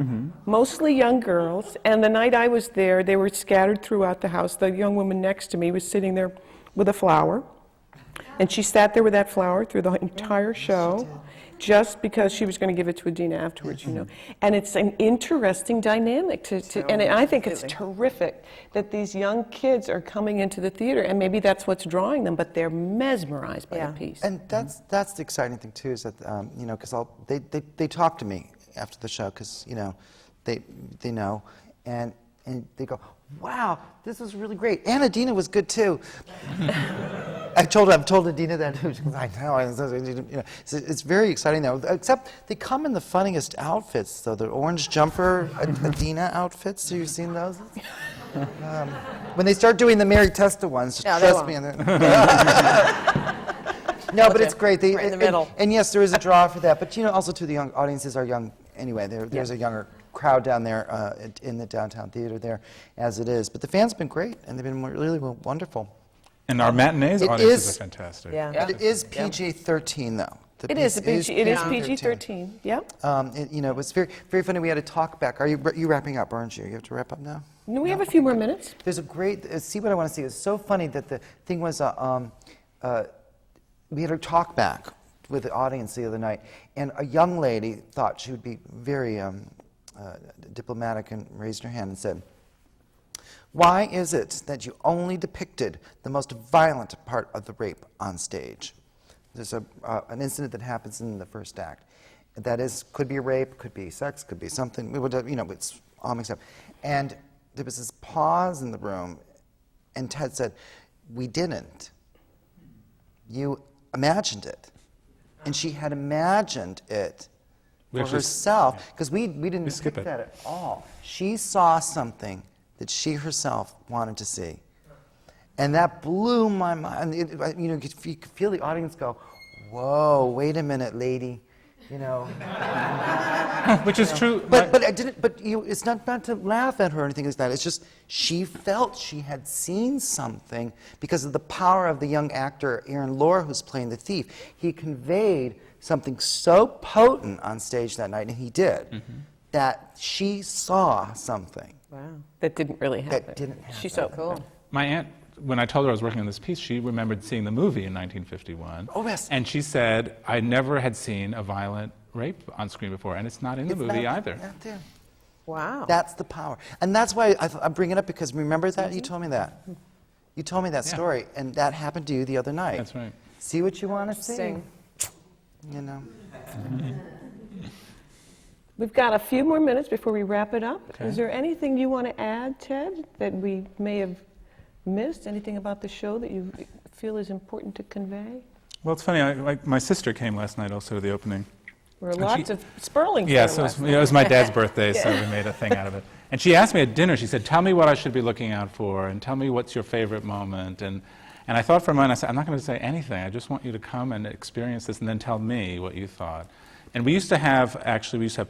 mostly young girls. And the night I was there, they were scattered throughout the house. The young woman next to me was sitting there with a flower. And she sat there with that flower through the entire show, just because she was going to give it to Adina afterwards, you know. And it's an interesting dynamic and I think it's terrific that these young kids are coming into the theater, and maybe that's what's drawing them, but they're mesmerized by the piece. And that's the exciting thing too, is that you know, because they talk to me after the show, because you know, they know, and they go, wow, this was really great. And Adina was good too. I've told Adina that too. She goes, I know. You know, it's very exciting now. Except they come in the funniest outfits, though. The orange jumper Adina outfits. Have you seen those? When they start doing the Mary Testa ones, trust me. No, but it's great. Right in the middle. And yes, there is a draw for that. But you know, also too, the young audiences are young anyway. There's a younger crowd down there in the downtown theater there, as it is. But the fans have been great, and they've been really wonderful. And our matinees audiences are fantastic. But it is PG-13 though. It is PG-13. Yep. You know, it was very, very funny. We had a talk back. Are you wrapping up, aren't you? You have to wrap up now. No, we have a few more minutes. There's a great. See what I want to see. It's so funny that the thing was. We had a talk back with the audience the other night, and a young lady thought she would be very diplomatic and raised her hand and said, "Why is it that you only depicted the most violent part of the rape on stage?" There's an incident that happens in the first act. That is, could be a rape, could be sex, could be something. You know, it's all mixed up. And there was this pause in the room, and Ted said, "We didn't. You imagined it." And she had imagined it for herself, because we didn't depict that at all. She saw something that she herself wanted to see. And that blew my mind. You know, you could feel the audience go, "Whoa, wait a minute, lady." You know. Which is true. But I didn't. But it's not to laugh at her or anything like that. It's just she felt she had seen something because of the power of the young actor Aaron Lohr, who's playing the thief. He conveyed something so potent on stage that night, and he did, that she saw something. Wow. That didn't really happen. That didn't happen. She's so cool. My aunt, when I told her I was working on this piece, she remembered seeing the movie in 1951. Oh, yes. And she said, I never had seen a violent rape on screen before, and it's not in the movie either. Not there. Wow. That's the power. And that's why I bring it up, because remember that? You told me that. You told me that story, and that happened to you the other night. That's right. See what you want to see. Sing. You know. We've got a few more minutes before we wrap it up. Okay. Is there anything you want to add, Ted, that we may have missed? Anything about the show that you feel is important to convey? Well, it's funny. My sister came last night also to the opening. There were lots of Sperlings Yeah, there so last it was my dad's birthday, Yeah. so we made a thing out of it. And she asked me at dinner, she said, "Tell me what I should be looking out for, and tell me what's your favorite moment." And I thought for a moment, I said, "I'm not going to say anything. I just want you to come and experience this and then tell me what you thought." And we used to have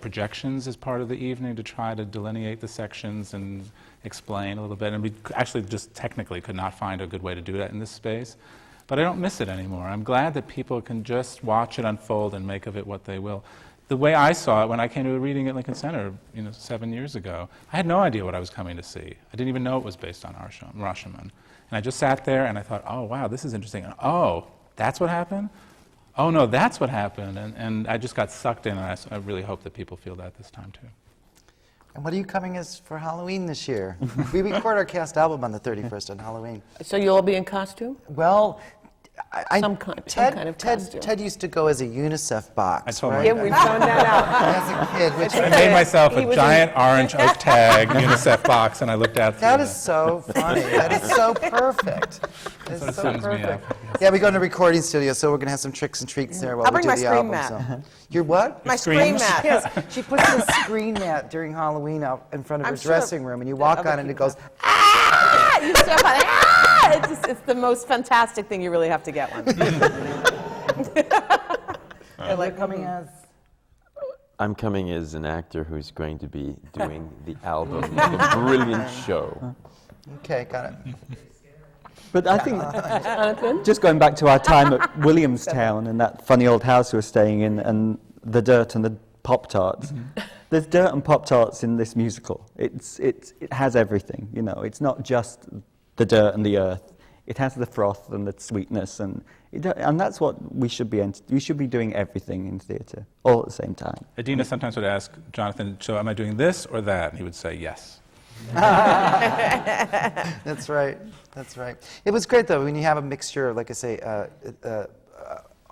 projections as part of the evening to try to delineate the sections and explain a little bit. And we actually just technically could not find a good way to do that in this space. But I don't miss it anymore. I'm glad that people can just watch it unfold and make of it what they will. The way I saw it when I came to a reading at Lincoln Center, 7 years ago, I had no idea what I was coming to see. I didn't even know it was based on Rashomon. And I just sat there and I thought, oh, wow, this is interesting. And, oh, that's what happened? Oh, no, that's what happened. And I just got sucked in, and I really hope that people feel that this time, too. And what are you coming as for Halloween this year? We record our cast album on the 31st on Halloween. So you'll all be in costume? Well, some kind of costume. Ted used to go as a UNICEF box. I told right? Yeah, we've found that out. As a kid. Which I made myself a giant orange oak tag UNICEF box, and I looked out through That is so funny. That is so perfect. It's what so sums me perfect. up. Yeah, we go in the recording studio, so we're going to have some tricks and treats there while I'll we bring do my the scream album. mat. So. Your what? My scream mat. Yes, she puts a screen mat during Halloween out in front of her I'm sure dressing room, and you walk on it and it goes, Ah! You step on it. Ah! It's the most fantastic thing. You really have to get one. and they're coming as... I'm coming as an actor who's going to be doing the album. A brilliant show. Okay, got it. But I think, just going back to our time at Williamstown and that funny old house we were staying in, and the dirt and the Pop-Tarts, there's dirt and Pop-Tarts in this musical. It has everything, you know. It's not just the dirt and the earth. It has the froth and the sweetness, and that's what we should be. We should be doing everything in theatre all at the same time. Adina sometimes would ask Jonathan, so am I doing this or that? And he would say yes. That's right. That's right. It was great though when you have a mixture of, like I say,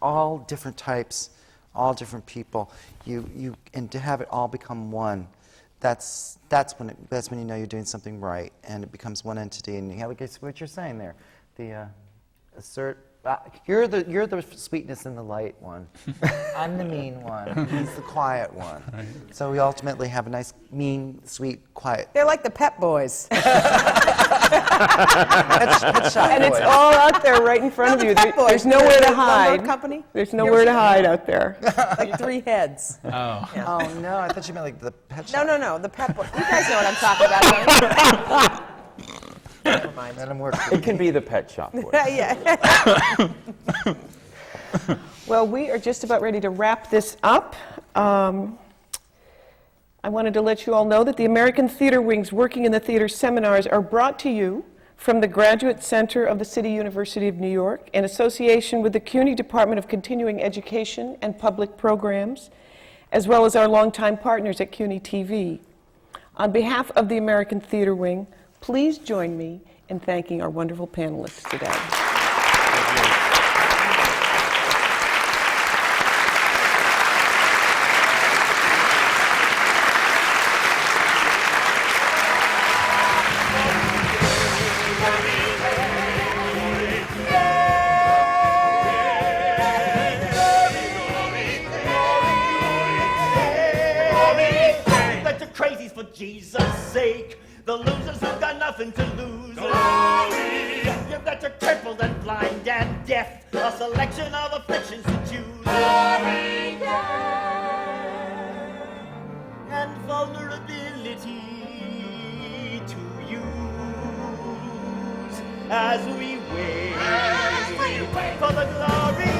all different types, all different people. And to have it all become one. That's when you know you're doing something right, and it becomes one entity. And you have, like what you're saying there, the assert. You're the sweetness and the light one. I'm the mean one. He's the quiet one. Right. So we ultimately have a nice, mean, sweet, quiet. They're like the Pep Boys. And it's all out there right in front of you. There's nowhere to hide. Company? There's nowhere to hide out there. Like 3 heads. Oh. Yeah. Oh no, I thought you meant like the pet shop. No, the Pep Boys. You guys know what I'm talking about, don't you? Never mind. Let him work. It can be the Pet Shop Boys. Yeah. Well, we are just about ready to wrap this up. I wanted to let you all know that the American Theater Wing's Working in the Theater seminars are brought to you from the Graduate Center of the City University of New York in association with the CUNY Department of Continuing Education and Public Programs, as well as our longtime partners at CUNY TV. On behalf of the American Theater Wing, please join me in thanking our wonderful panelists today. Let your crazies for Jesus' sake. The losers who've got nothing to lose. You've got your crippled and blind and deaf. A selection of afflictions to choose. And vulnerability to use as we wait for the glory.